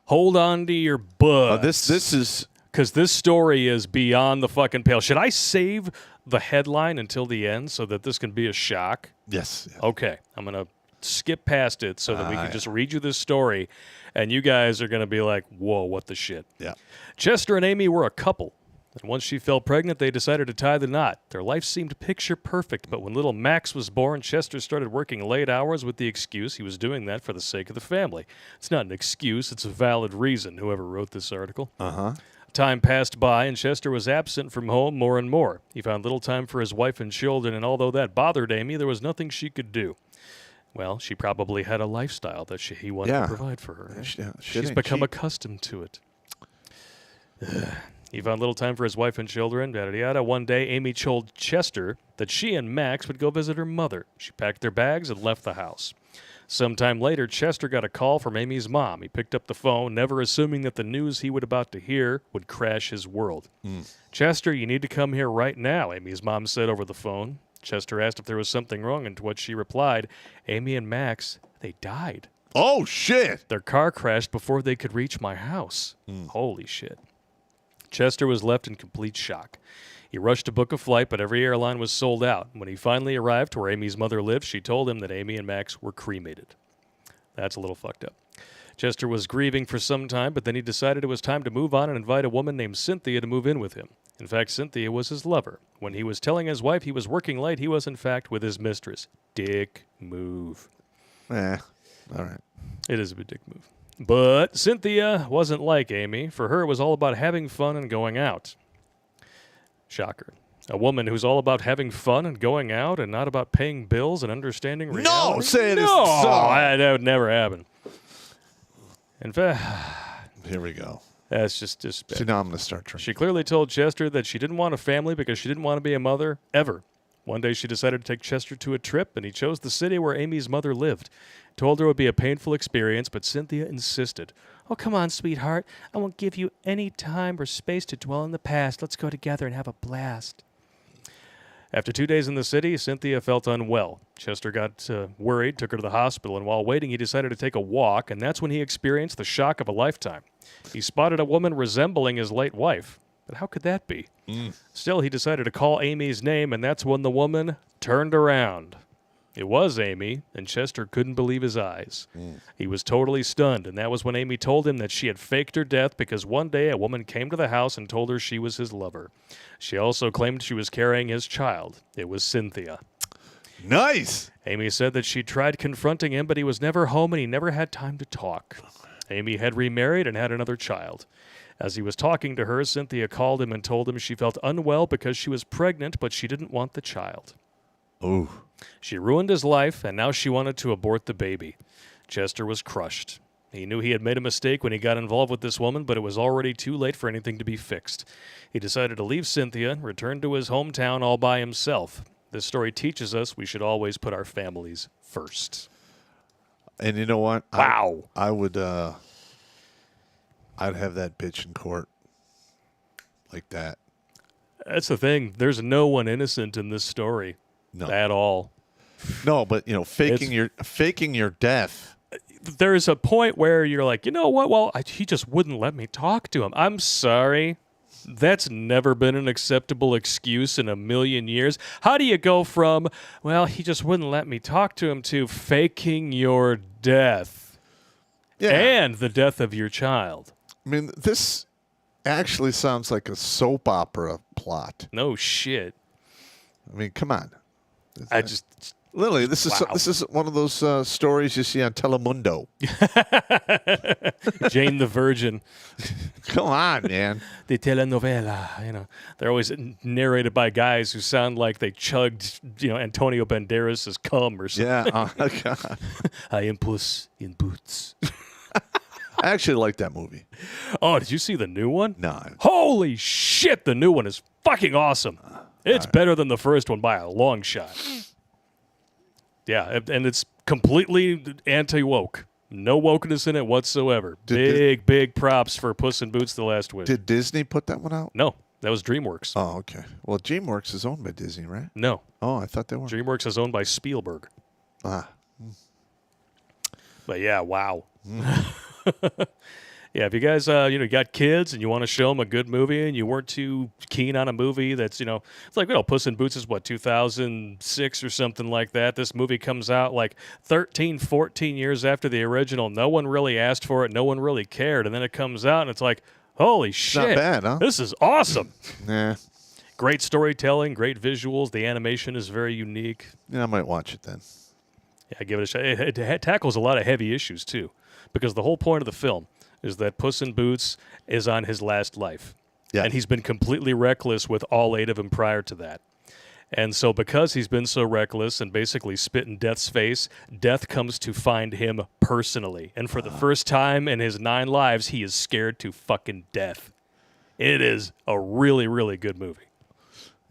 Hold on to your butts. This is... Because this story is beyond the fucking pale. Should I save the headline until the end so that this can be a shock? Yes. Okay. I'm going to skip past it so that we can just read you this story, and you guys are going to be like, whoa, what the shit? Yeah. Chester and Amy were a couple. And once she fell pregnant, they decided to tie the knot. Their life seemed picture perfect, but when little Max was born, Chester started working late hours with the excuse he was doing that for the sake of the family. It's not an excuse, it's a valid reason, whoever wrote this article. Time passed by, and Chester was absent from home more and more. He found little time for his wife and children, and although that bothered Amy, there was nothing she could do. Well, she probably had a lifestyle that he wanted to provide for her. She's become accustomed to it. He found little time for his wife and children, yada yada. One day, Amy told Chester that she and Max would go visit her mother. She packed their bags and left the house. Sometime later, Chester got a call from Amy's mom. He picked up the phone, never assuming that the news he was about to hear would crash his world. Chester, you need to come here right now, Amy's mom said over the phone. Chester asked if there was something wrong, and to what she replied, Amy and Max, they died. Oh, shit. Their car crashed before they could reach my house. Holy shit. Chester was left in complete shock. He rushed to book a flight, but every airline was sold out. When he finally arrived to where Amy's mother lived, she told him that Amy and Max were cremated. That's a little fucked up. Chester was grieving for some time, but then he decided it was time to move on and invite a woman named Cynthia to move in with him. In fact, Cynthia was his lover. When he was telling his wife he was working late, he was in fact with his mistress. Dick move. All right. It is a big dick move. But Cynthia wasn't like Amy. For her, it was all about having fun and going out. Shocker. A woman who's all about having fun and going out and not about paying bills and understanding reality? No, say it is no, so. That would never happen. In fact, here we go. That's just bad. See, now I'm going to start drinking. She clearly told Chester that she didn't want a family because she didn't want to be a mother, ever. One day she decided to take Chester to a trip, and he chose the city where Amy's mother lived. Told her it would be a painful experience, but Cynthia insisted. Oh, come on, sweetheart. I won't give you any time or space to dwell in the past. Let's go together and have a blast. After 2 days in the city, Cynthia felt unwell. Chester got worried, took her to the hospital, and while waiting, he decided to take a walk, and that's when he experienced the shock of a lifetime. He spotted a woman resembling his late wife. But how could that be? Still, he decided to call Amy's name, and that's when the woman turned around. It was Amy, and Chester couldn't believe his eyes. He was totally stunned, and that was when Amy told him that she had faked her death because one day a woman came to the house and told her she was his lover. She also claimed she was carrying his child. It was Cynthia. Nice! Amy said that she tried confronting him, but he was never home and he never had time to talk. Amy had remarried and had another child. As he was talking to her, Cynthia called him and told him she felt unwell because she was pregnant, but she didn't want the child. Ooh. She ruined his life, and now she wanted to abort the baby. Chester was crushed. He knew he had made a mistake when he got involved with this woman, but it was already too late for anything to be fixed. He decided to leave Cynthia, return to his hometown all by himself. This story teaches us we should always put our families first. And you know what? Wow. I would, I'd have that bitch in court like that. That's the thing. There's no one innocent in this story. No. At all. No, but faking your death. There's a point where you're like, you know what? Well, he just wouldn't let me talk to him. I'm sorry. That's never been an acceptable excuse in a million years. How do you go from, well, he just wouldn't let me talk to him, to faking your death and the death of your child? I mean, this actually sounds like a soap opera plot. No shit. I mean, come on. Literally, this is one of those stories you see on Telemundo. Jane the Virgin. Come on, man. The telenovela, they're always narrated by guys who sound like they chugged, Antonio Banderas' cum or something. Yeah, oh, God. I am Puss in Boots. I actually like that movie. Oh, did you see the new one? No. Holy shit, the new one is fucking awesome. It's better than the first one by a long shot. Yeah, and it's completely anti-woke. No wokeness in it whatsoever. Big props for Puss in Boots: The Last Wish. Did Disney put that one out? No, that was DreamWorks. Oh, okay. Well, DreamWorks is owned by Disney, right? No. Oh, I thought they were. DreamWorks is owned by Spielberg. Ah. But yeah, wow. Yeah, if you guys, got kids and you want to show them a good movie and you weren't too keen on a movie that's, it's like, Puss in Boots is 2006 or something like that. This movie comes out like 13, 14 years after the original. No one really asked for it. No one really cared. And then it comes out and it's like, holy shit. Not bad, huh? This is awesome. Nah. Great storytelling, great visuals. The animation is very unique. Yeah, I might watch it then. Yeah, give it a shot. It tackles a lot of heavy issues, too, because the whole point of the film is that Puss in Boots is on his last life. Yeah. And he's been completely reckless with all 8 of them prior to that. And so because he's been so reckless and basically spit in Death's face, Death comes to find him personally. And for the first time in his 9 lives, he is scared to fucking death. It is a really, really good movie.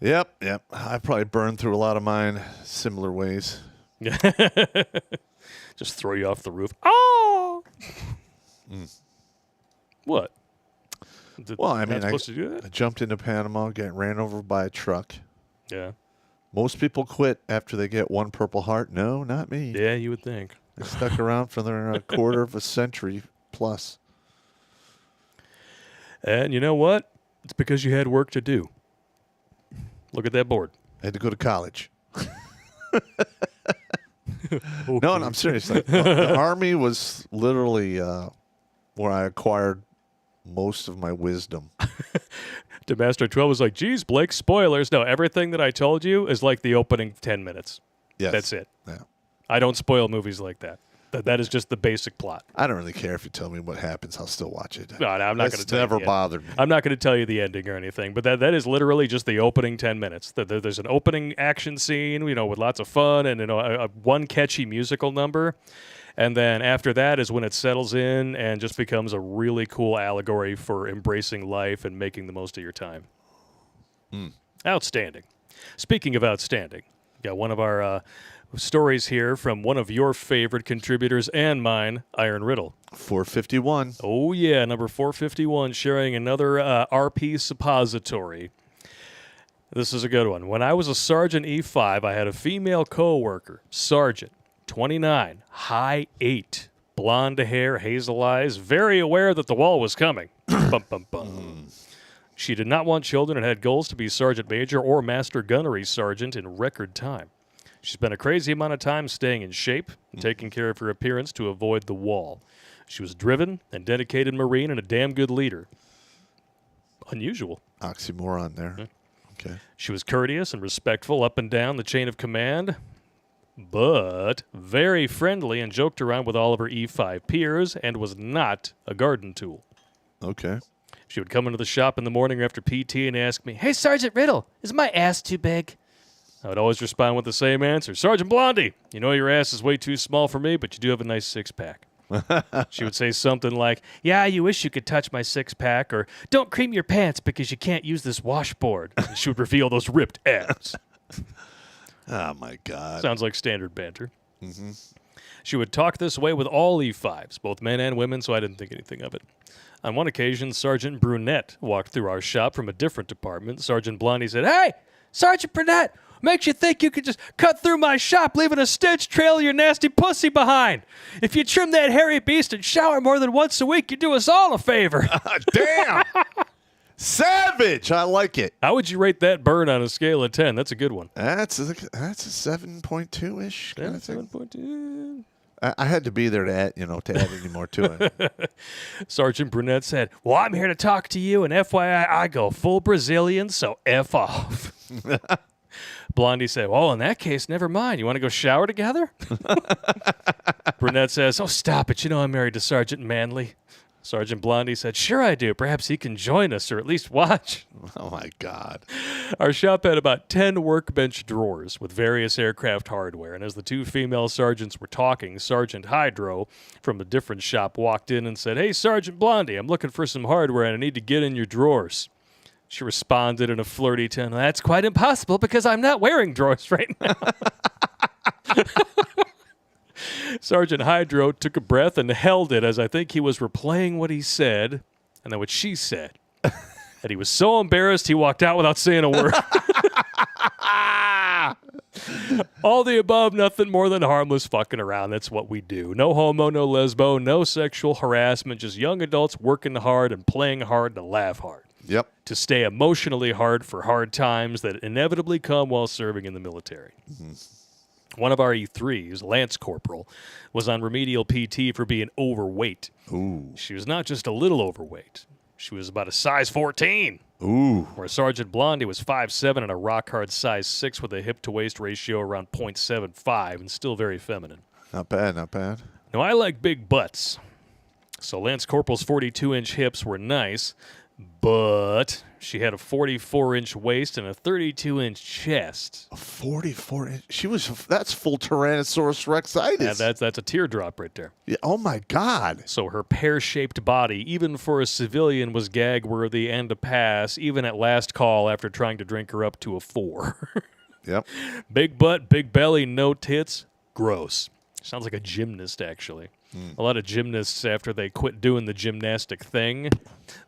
Yep. I probably burned through a lot of mine similar ways. Just throw you off the roof. Oh! What? Well, I mean, I I jumped into Panama, got ran over by a truck. Yeah. Most people quit after they get 1 Purple Heart. No, not me. Yeah, you would think. They stuck around for their quarter of a century plus. And you know what? It's because you had work to do. Look at that board. I had to go to college. No, I'm serious. Like, the Army was literally where I acquired most of my wisdom. To Master 12 was like, geez, Blake, spoilers. No, everything that I told you is like the opening 10 minutes. Yes. That's it. Yeah. I don't spoil movies like that. That is just the basic plot. I don't really care if you tell me what happens. I'll still watch it. No, I'm not going to tell you. Never bothered me. I'm not going to tell you the ending or anything, but that is literally just the opening 10 minutes. There's an opening action scene, with lots of fun and one catchy musical number. And then after that is when it settles in and just becomes a really cool allegory for embracing life and making the most of your time. Outstanding. Speaking of outstanding, got one of our stories here from one of your favorite contributors and mine, Iron Riddle. 451. Oh, yeah, number 451, sharing another RP suppository. This is a good one. When I was a Sergeant E5, I had a female co-worker, Sergeant, 29, high 8, blonde hair, hazel eyes, very aware that the wall was coming. Bum, bum, bum. She did not want children and had goals to be Sergeant Major or Master Gunnery Sergeant in record time. She spent a crazy amount of time staying in shape and taking care of her appearance to avoid the wall. She was driven and dedicated Marine and a damn good leader. Unusual. Oxymoron there. Okay. She was courteous and respectful up and down the chain of command, but very friendly and joked around with all of her E5 peers and was not a garden tool. Okay. She would come into the shop in the morning after PT and ask me, "Hey, Sergeant Riddle, is my ass too big?" I would always respond with the same answer, "Sergeant Blondie, you know your ass is way too small for me, but you do have a nice six-pack." She would say something like, "Yeah, you wish you could touch my six-pack," or "Don't cream your pants because you can't use this washboard." And she would reveal those ripped abs. Oh, my God. Sounds like standard banter. Mm-hmm. She would talk this way with all E5s, both men and women, so I didn't think anything of it. On one occasion, Sergeant Brunette walked through our shop from a different department. Sergeant Blondie said, "Hey, Sergeant Brunette, makes you think you could just cut through my shop, leaving a stench trail of your nasty pussy behind. If you trim that hairy beast and shower more than once a week, you do us all a favor." Damn! Savage! I like it. How would you rate that burn on a scale of 10? That's a good one. That's a 7.2-ish. Yeah, 7.2. I had to be there to add any more to it. Sergeant Brunette said, "Well, I'm here to talk to you, and FYI, I go full Brazilian, so F off." Blondie said, "Well, in that case, never mind. You want to go shower together?" Brunette says, "Oh, stop it. You know I'm married to Sergeant Manley." Sergeant Blondie said, "Sure I do. Perhaps he can join us or at least watch." Oh, my God. Our shop had about 10 workbench drawers with various aircraft hardware, and as the two female sergeants were talking, Sergeant Hydro from a different shop walked in and said, "Hey, Sergeant Blondie, I'm looking for some hardware and I need to get in your drawers." She responded in a flirty tone, "That's quite impossible because I'm not wearing drawers right now." Sergeant Hydro took a breath and held it as I think he was replaying what he said and then what she said. And he was so embarrassed he walked out without saying a word. All the above, nothing more than harmless fucking around. That's what we do. No homo, no lesbo, no sexual harassment, just young adults working hard and playing hard to laugh hard. Yep. To stay emotionally hard for hard times that inevitably come while serving in the military. Mm-hmm. One of our E3s, Lance Corporal, was on remedial PT for being overweight. Ooh. She was not just a little overweight. She was about a size 14. Ooh. Where Sergeant Blondie was 5'7" and a rock-hard size 6 with a hip-to-waist ratio around 0.75 and still very feminine. Not bad, not bad. Now, I like big butts. So Lance Corporal's 42-inch hips were nice, but she had a 44-inch waist and a 32-inch chest. A 44-inch? That's full Tyrannosaurus Rexitis. Yeah, that's a teardrop right there. Yeah, oh, my God. So her pear-shaped body, even for a civilian, was gag-worthy and a pass, even at last call after trying to drink her up to a 4. Yep. Big butt, big belly, no tits. Gross. Sounds like a gymnast, actually. A lot of gymnasts, after they quit doing the gymnastic thing,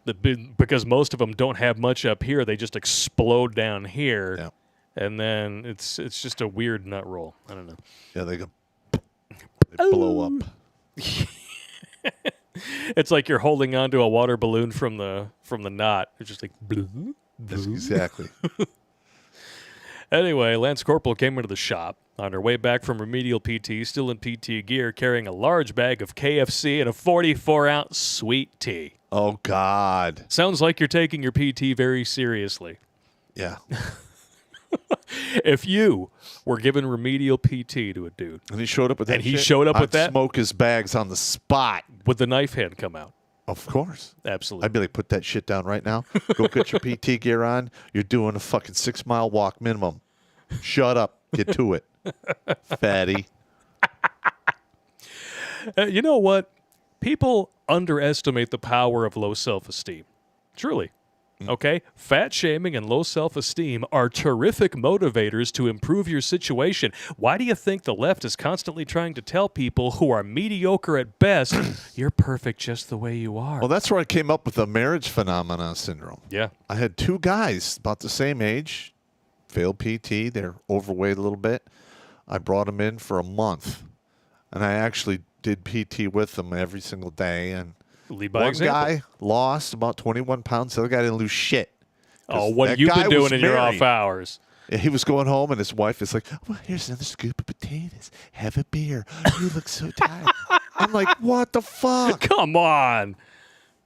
because most of them don't have much up here, they just explode down here, yeah. And then it's just a weird nut roll. I don't know. Yeah, they go. They blow up. It's like you're holding onto a water balloon from the knot. It's just like blue. That's exactly. Anyway, Lance Corporal came into the shop on her way back from remedial PT, still in PT gear, carrying a large bag of KFC and a 44-ounce sweet tea. Oh, God. Sounds like you're taking your PT very seriously. Yeah. If you were giving remedial PT to a dude, And he showed up with that and he shit, showed up with I'd that, smoke his bags on the spot. would the knife hand come out? Of course. Absolutely. I'd be like, put that shit down right now. Go get your PT gear on. You're doing a fucking 6-mile walk minimum. Shut up. Get to it. Fatty. You know what? People underestimate the power of low self-esteem. Truly. Okay? Fat shaming and low self-esteem are terrific motivators to improve your situation. Why do you think the left is constantly trying to tell people who are mediocre at best, you're perfect just the way you are? Well, that's where I came up with the marriage phenomenon syndrome. Yeah. I had 2 guys about the same age, failed PT. They're overweight a little bit. I brought them in for a month, and I actually did PT with them every single day. And lead by one example. guy lost about 21 pounds. The other guy didn't lose shit. Oh, what have that you guy been doing was in your married. off hours? And he was going home, and his wife is like, well, here's another scoop of potatoes. Have a beer. You look so tired. I'm like, what the fuck? Come on.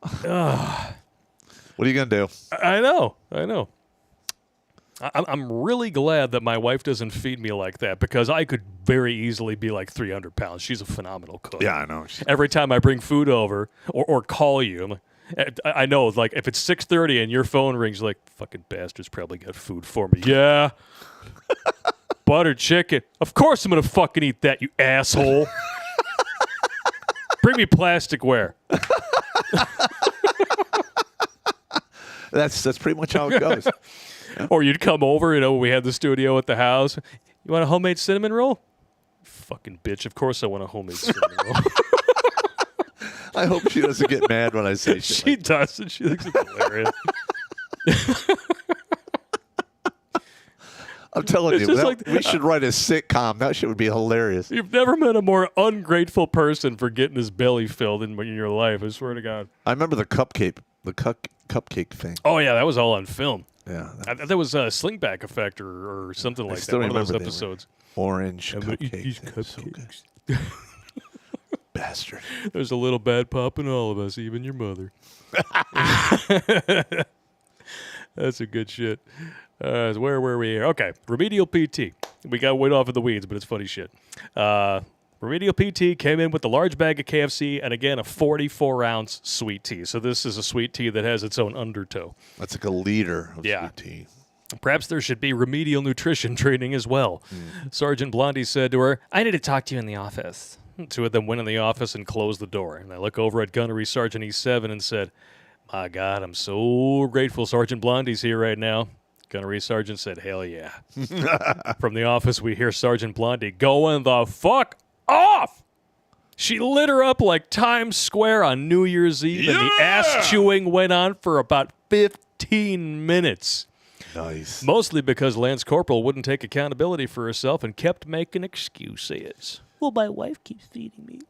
What are you going to do? I know. I'm really glad that my wife doesn't feed me like that, because I could very easily be like 300 pounds. She's a phenomenal cook. Yeah, I know. Every time I bring food over or call you, I'm like, I know, like, if it's 6:30 and your phone rings, like, fucking bastards probably got food for me. Yeah. Buttered chicken. Of course I'm going to fucking eat that, you asshole. Bring me plasticware. That's pretty much how it goes. Or you'd come over, we had the studio at the house. You want a homemade cinnamon roll? Fucking bitch. Of course I want a homemade cinnamon roll. I hope she doesn't get mad when I say shit. She doesn't. She thinks it's hilarious. I'm telling It's you, just like- we should write a sitcom. That shit would be hilarious. You've never met a more ungrateful person for getting his belly filled in your life. I swear to God. I remember the cupcake thing. Oh, yeah. That was all on film. Yeah. That was a slingback effect or something like that. still One of those remember they were episodes. Orange I'm gonna eat cupcake. these That was so cupcakes. good. Bastard. There's a little bad pop in all of us, even your mother. That's a good shit. Where were we here? Okay, remedial PT. We got way off in the weeds, but it's funny shit. Remedial PT came in with a large bag of KFC and, again, a 44-ounce sweet tea. So this is a sweet tea that has its own undertow. That's like a liter of Yeah. sweet tea. Perhaps there should be remedial nutrition training as well. Sergeant Blondie said to her, I need to talk to you in the office. Two of them went in the office and closed the door. And I look over at Gunnery Sergeant E7 and said, my God, I'm so grateful Sergeant Blondie's here right now. Gunnery Sergeant said, hell yeah. From the office, we hear Sergeant Blondie going the fuck off. She lit her up like Times Square on New Year's Eve, and the ass chewing went on for about 15 minutes. Nice. Mostly because Lance Corporal wouldn't take accountability for herself and kept making excuses. Well, my wife keeps feeding me.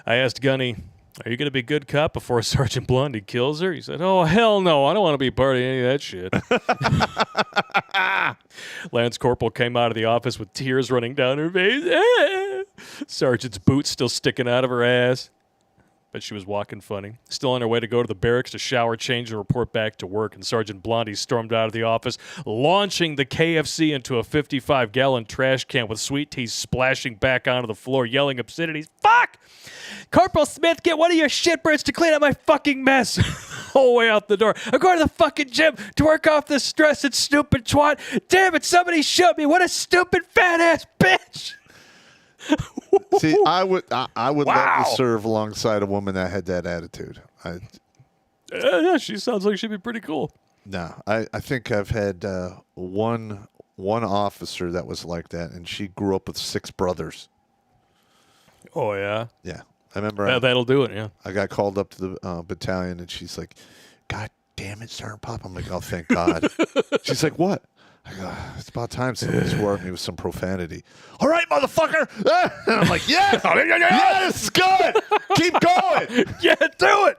I asked Gunny, are you going to be good cop before Sergeant Blondie kills her? He said, oh, hell no. I don't want to be part of any of that shit. Lance Corporal came out of the office with tears running down her face. Sergeant's boots still sticking out of her ass. But she was walking funny. Still on her way to go to the barracks to shower, change, and report back to work. And Sergeant Blondie stormed out of the office, launching the KFC into a 55-gallon trash can with sweet tea splashing back onto the floor, yelling obscenities. Fuck! Corporal Smith, get one of your shitbirds to clean up my fucking mess. Whole way out the door. I'm going to the fucking gym to work off this stress and stupid twat. Damn it, somebody shoot me. What a stupid fat-ass bitch. See, I would love to serve alongside a woman that had that attitude. Yeah, she sounds like she'd be pretty cool. No, I think I've had one officer that was like that, and she grew up with 6 brothers. Oh, yeah? Yeah. I remember that'll do it, yeah. I got called up to the battalion, and she's like, God damn it, Sergeant Pop. I'm like, oh, thank God. She's like, what? It's about time somebody swore at me with some profanity. All right, motherfucker. And I'm like, yes, yes, good. Keep going. Yeah, do it.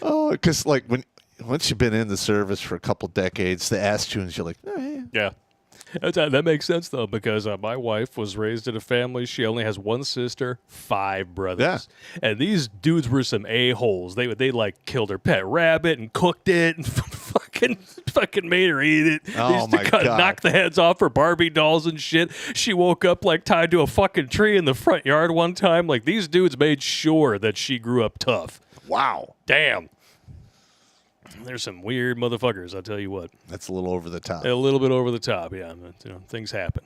Oh, because like once you've been in the service for a couple decades, the ass tunes, you're like, yeah. That makes sense, though, because my wife was raised in a family. She only has one sister, 5 brothers. Yeah. And these dudes were some a-holes. They like killed her pet rabbit and cooked it and fucking made her eat it. Oh, they used to knock the heads off her Barbie dolls and shit. She woke up like tied to a fucking tree in the front yard one time. Like, these dudes made sure that she grew up tough. Wow. Damn. There's some weird motherfuckers, I'll tell you what. That's a little over the top. A little bit over the top, yeah. Things happen.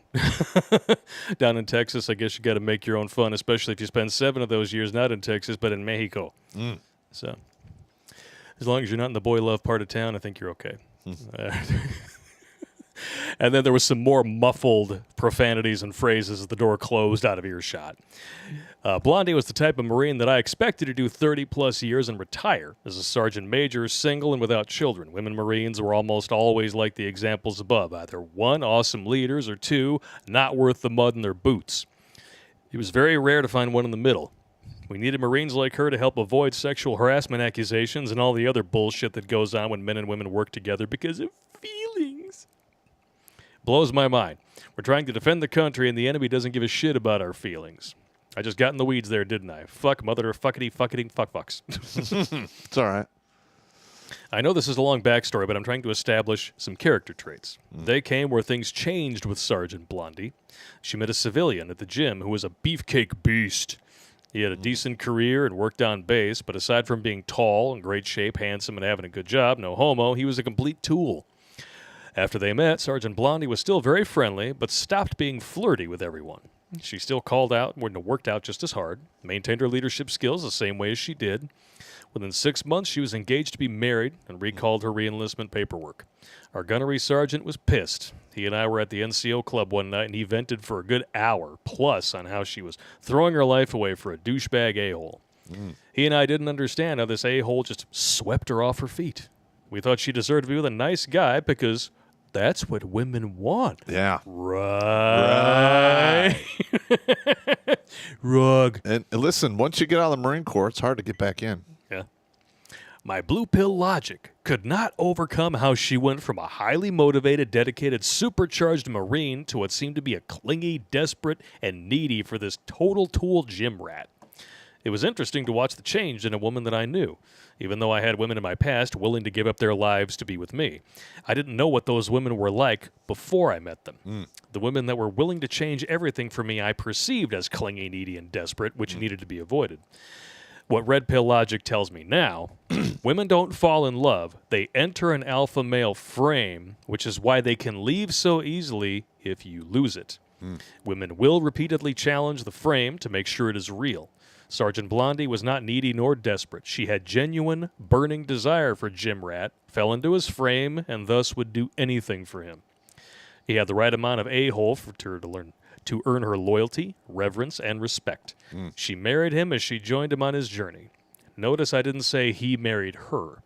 Down in Texas, I guess you got to make your own fun, especially if you spend 7 of those years not in Texas, but in Mexico. So, as long as you're not in the boy love part of town, I think you're okay. And then there was some more muffled profanities and phrases as the door closed out of earshot. Blondie was the type of Marine that I expected to do 30-plus years and retire as a sergeant major, single and without children. Women Marines were almost always like the examples above, either 1, awesome leaders, or 2, not worth the mud in their boots. It was very rare to find one in the middle. We needed Marines like her to help avoid sexual harassment accusations and all the other bullshit that goes on when men and women work together because of feelings. Blows my mind. We're trying to defend the country, and the enemy doesn't give a shit about our feelings. I just got in the weeds there, didn't I? Fuck, mother, fuckity, fuck fucks. It's all right. I know this is a long backstory, but I'm trying to establish some character traits. They came where things changed with Sergeant Blondie. She met a civilian at the gym who was a beefcake beast. He had a decent career and worked on base, but aside from being tall, in great shape, handsome, and having a good job, no homo, he was a complete tool. After they met, Sergeant Blondie was still very friendly, but stopped being flirty with everyone. She still called out and worked out just as hard, maintained her leadership skills the same way as she did. Within 6 months, she was engaged to be married and recalled her reenlistment paperwork. Our gunnery sergeant was pissed. He and I were at the NCO club one night, and he vented for a good hour plus on how she was throwing her life away for a douchebag a-hole. He and I didn't understand how this a-hole just swept her off her feet. We thought she deserved to be with a nice guy because that's what women want. Yeah. Right. Rug. And listen, once you get out of the Marine Corps, it's hard to get back in. Yeah. My blue pill logic could not overcome how she went from a highly motivated, dedicated, supercharged Marine to what seemed to be a clingy, desperate, and needy for this total tool gym rat. It was interesting to watch the change in a woman that I knew, even though I had women in my past willing to give up their lives to be with me. I didn't know what those women were like before I met them. The women that were willing to change everything for me I perceived as clingy, needy, and desperate, which needed to be avoided. What red pill logic tells me now, women don't fall in love. They enter an alpha male frame, which is why they can leave so easily if you lose it. Women will repeatedly challenge the frame to make sure it is real. Sergeant Blondie was not needy nor desperate. She had genuine, burning desire for Jim Rat, fell into his frame, and thus would do anything for him. He had the right amount of a-hole for her to earn her loyalty, reverence, and respect. She married him as she joined him on his journey. Notice I didn't say he married her.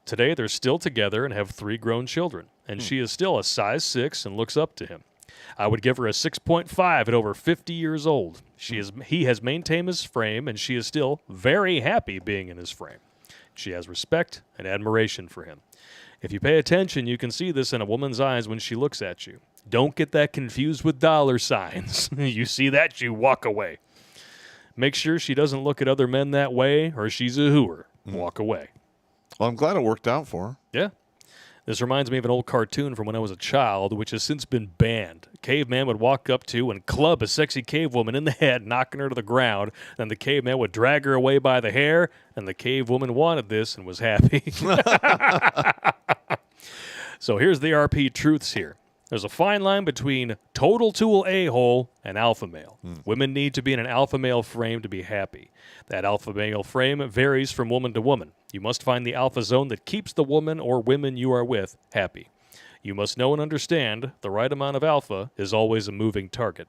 Today they're still together and have 3 grown children, and she is still a size 6 and looks up to him. I would give her a 6.5 at over 50 years old. He has maintained his frame, and she is still very happy being in his frame. She has respect and admiration for him. If you pay attention, you can see this in a woman's eyes when she looks at you. Don't get that confused with dollar signs. You see that, you walk away. Make sure she doesn't look at other men that way, or she's a hooer. Walk away. Well, I'm glad it worked out for her. Yeah. This reminds me of an old cartoon from when I was a child, which has since been banned. A caveman would walk up to and club a sexy cave woman in the head, knocking her to the ground. Then the caveman would drag her away by the hair, and the cave woman wanted this and was happy. So here's the RP truths here. There's a fine line between total tool a-hole and alpha male. Women need to be in an alpha male frame to be happy. That alpha male frame varies from woman to woman. You must find the alpha zone that keeps the woman or women you are with happy. You must know and understand the right amount of alpha is always a moving target.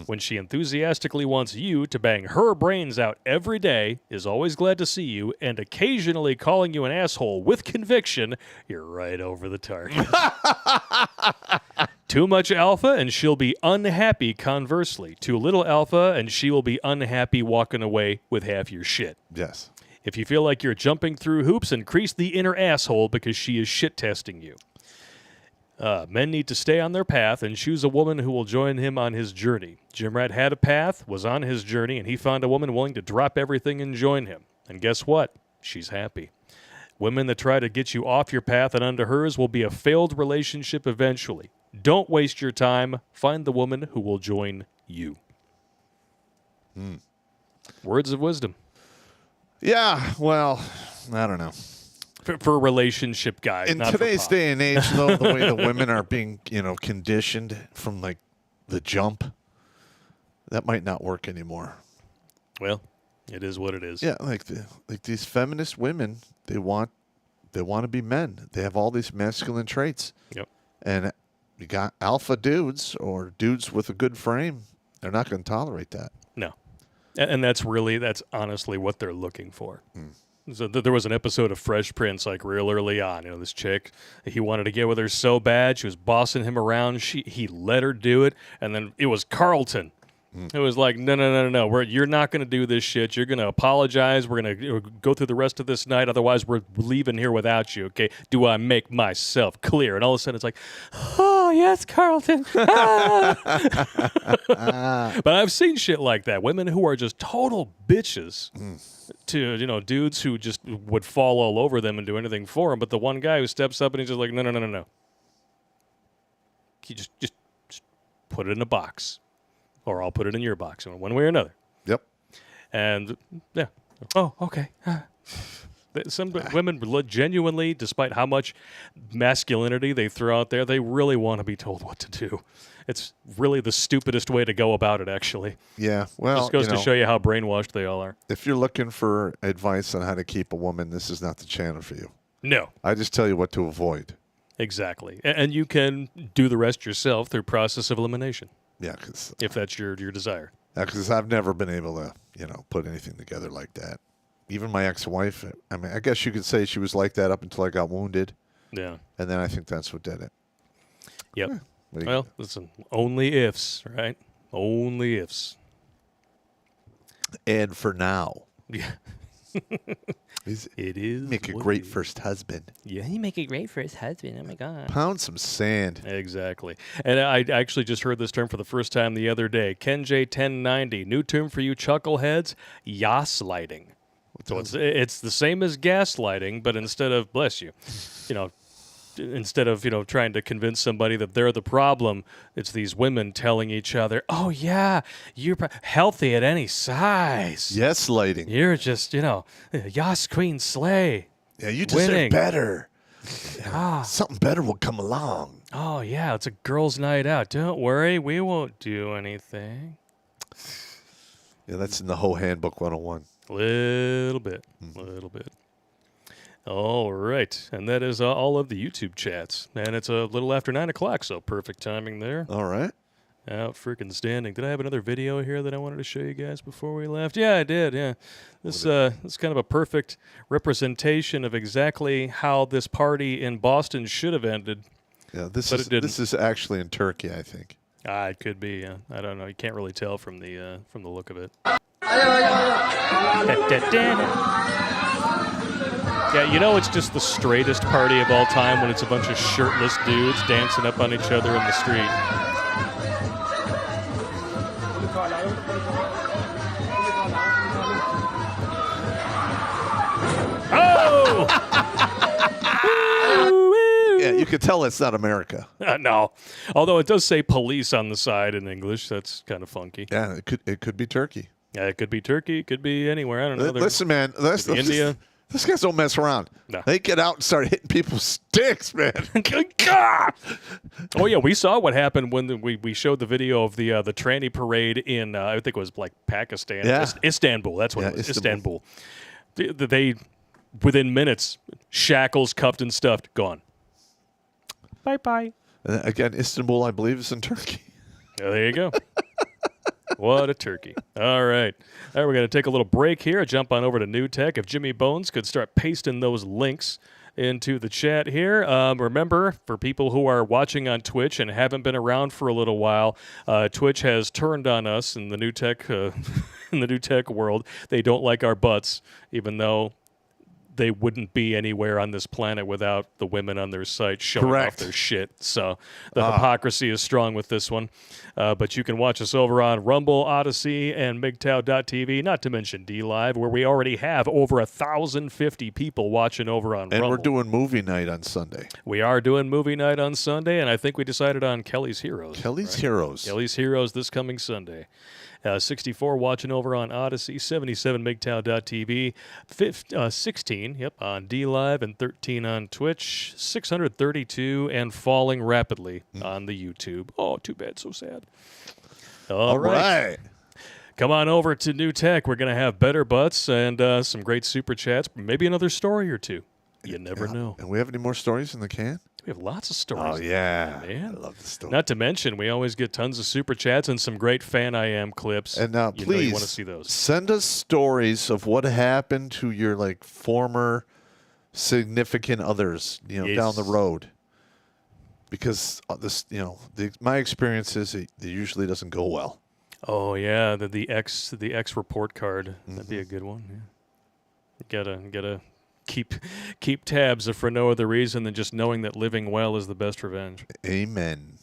when she enthusiastically wants you to bang her brains out every day, is always glad to see you, and occasionally calling you an asshole with conviction, you're right over the target. Too much alpha, and she'll be unhappy conversely. Too little alpha, and she will be unhappy walking away with half your shit. Yes. If you feel like you're jumping through hoops, increase the inner asshole because she is shit-testing you. Men need to stay on their path and choose a woman who will join him on his journey. Jim Rat had a path, was on his journey, and he found a woman willing to drop everything and join him. And guess what? She's happy. Women that try to get you off your path and onto hers will be a failed relationship eventually. Don't waste your time. Find the woman who will join you. Words of wisdom. Yeah, well, I don't know. For relationship guys. In not today's day and age, though, the way the women are being, conditioned from like the jump, that might not work anymore. Well, it is what it is. Yeah, like these feminist women, they want to be men. They have all these masculine traits. Yep. And you got alpha dudes or dudes with a good frame. They're not going to tolerate that. No. And that's honestly what they're looking for. So there was an episode of Fresh Prince like real early on. This chick, he wanted to get with her so bad. She was bossing him around. He let her do it. And then it was Carlton. It was like, no. You're not going to do this shit. You're going to apologize. We're going to go through the rest of this night. Otherwise, we're leaving here without you, okay? Do I make myself clear? And all of a sudden, it's like, oh, yes, Carlton. Ah. But I've seen shit like that. Women who are just total bitches to, dudes who just would fall all over them and do anything for them. But the one guy who steps up and he's just like, no. You just put it in a box. Or I'll put it in your box, one way or another. Yep. And, yeah. Oh, okay. Some women genuinely, despite how much masculinity they throw out there, they really want to be told what to do. It's really the stupidest way to go about it, actually. Yeah, well, just goes to show you how brainwashed they all are. If you're looking for advice on how to keep a woman, this is not the channel for you. No. I just tell you what to avoid. Exactly. And you can do the rest yourself through process of elimination. Yeah, because if that's your desire. Because I've never been able to, put anything together like that. Even my ex-wife, I mean, I guess you could say she was like that up until I got wounded. Yeah. And then I think that's what did it. Yep. Well, listen, only ifs, right? Only ifs. And for now. Yeah. It is. Make a great first husband. Yeah, you make a great first husband. Oh, my God. Pound some sand. Exactly. And I actually just heard this term for the first time the other day. Ken J 1090, new term for you chuckleheads, yas-lighting. So it's the same as gaslighting, but instead of, bless you, instead of, trying to convince somebody that they're the problem, it's these women telling each other, oh, yeah, you're healthy at any size. Yes, lighting. You're just, Yas Queen Slay. Yeah, you deserve winning. better. Something better will come along. Oh, yeah, it's a girls' night out. Don't worry, we won't do anything. Yeah, that's in the whole Handbook 101. Little bit. All right. And that is all of the YouTube chats. And it's a little after 9 o'clock, so perfect timing there. All right. Out freaking standing. Did I have another video here that I wanted to show you guys before we left? Yeah, I did, yeah. This is kind of a perfect representation of exactly how this party in Boston should have ended. Yeah, this is actually in Turkey, I think. It could be, yeah. I don't know. You can't really tell from the look of it. Yeah, it's just the straightest party of all time when it's a bunch of shirtless dudes dancing up on each other in the street. Oh! Yeah, you could tell it's not America. No. Although it does say police on the side in English. That's kind of funky. Yeah, it could be Turkey. Yeah, it could be Turkey. It could be anywhere. I don't know. Listen, man. India. These guys don't mess around. No. They get out and start hitting people's sticks, man. Oh, yeah. We saw what happened when we showed the video of the tranny parade in, I think it was like Pakistan. Yeah. Istanbul. That's what it was. Istanbul. They, within minutes, shackles, cuffed and stuffed, gone. Bye-bye. Again, Istanbul, I believe, is in Turkey. There you go. What a turkey. All right. All right, we're going to take a little break here, jump on over to New Tech. If Jimmy Bones could start pasting those links into the chat here. Remember, for people who are watching on Twitch and haven't been around for a little while, Twitch has turned on us in the New Tech in the New Tech world. They don't like our butts, even though they wouldn't be anywhere on this planet without the women on their site showing off their shit. So the hypocrisy is strong with this one. But you can watch us over on Rumble, Odyssey, and MGTOW.tv, not to mention D-Live, where we already have over 1,050 people watching over on Rumble. And we're doing movie night on Sunday. We are doing movie night on Sunday, and I think we decided on Kelly's Heroes. Kelly's Heroes. Kelly's Heroes this coming Sunday. 64 watching over on Odyssey, 77 MGTOW.tv, 16 on D-Live, and 13 on Twitch, 632 and falling rapidly on the YouTube. Oh, too bad, so sad. All right. Come on over to New Tech. We're going to have better butts and some great super chats, maybe another story or two. You never know. And we have any more stories in the can? We have lots of stories. Oh, yeah. Man. I love the story. Not to mention, we always get tons of super chats and some great Fan I Am clips. And now, please, you want to see those. Send us stories of what happened to your former significant others, down the road. Because this, my experience is it usually doesn't go well. Oh yeah, the X report card. That'd be a good one. Yeah. Gotta keep tabs if for no other reason than just knowing that living well is the best revenge. Amen.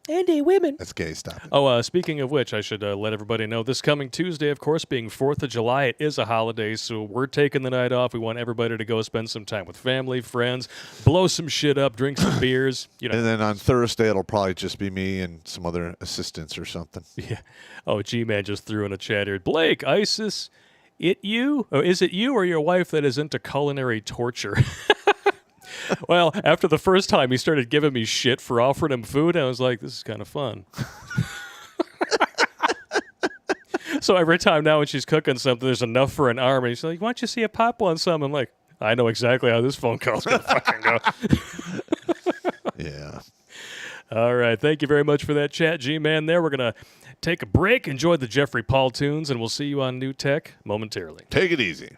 Anti-women. That's gay. Stop it. Oh, speaking of which, I should let everybody know this coming Tuesday, of course, being 4th of July, it is a holiday, so we're taking the night off. We want everybody to go spend some time with family, friends, blow some shit up, drink some beers. And then on Thursday, it'll probably just be me and some other assistants or something. Yeah. Oh, G-Man just threw in a chat here. Blake, ISIS, is it you or your wife that is into culinary torture? Well, after the first time he started giving me shit for offering him food, I was like, this is kind of fun. So every time now when she's cooking something, there's enough for an arm. And she's like, why don't you see a pop on some? I'm like, I know exactly how this phone call's going to fucking go. Yeah. All right. Thank you very much for that chat, G-Man. There, we're going to take a break, enjoy the Jeffrey Paul tunes, and we'll see you on New Tech momentarily. Take it easy.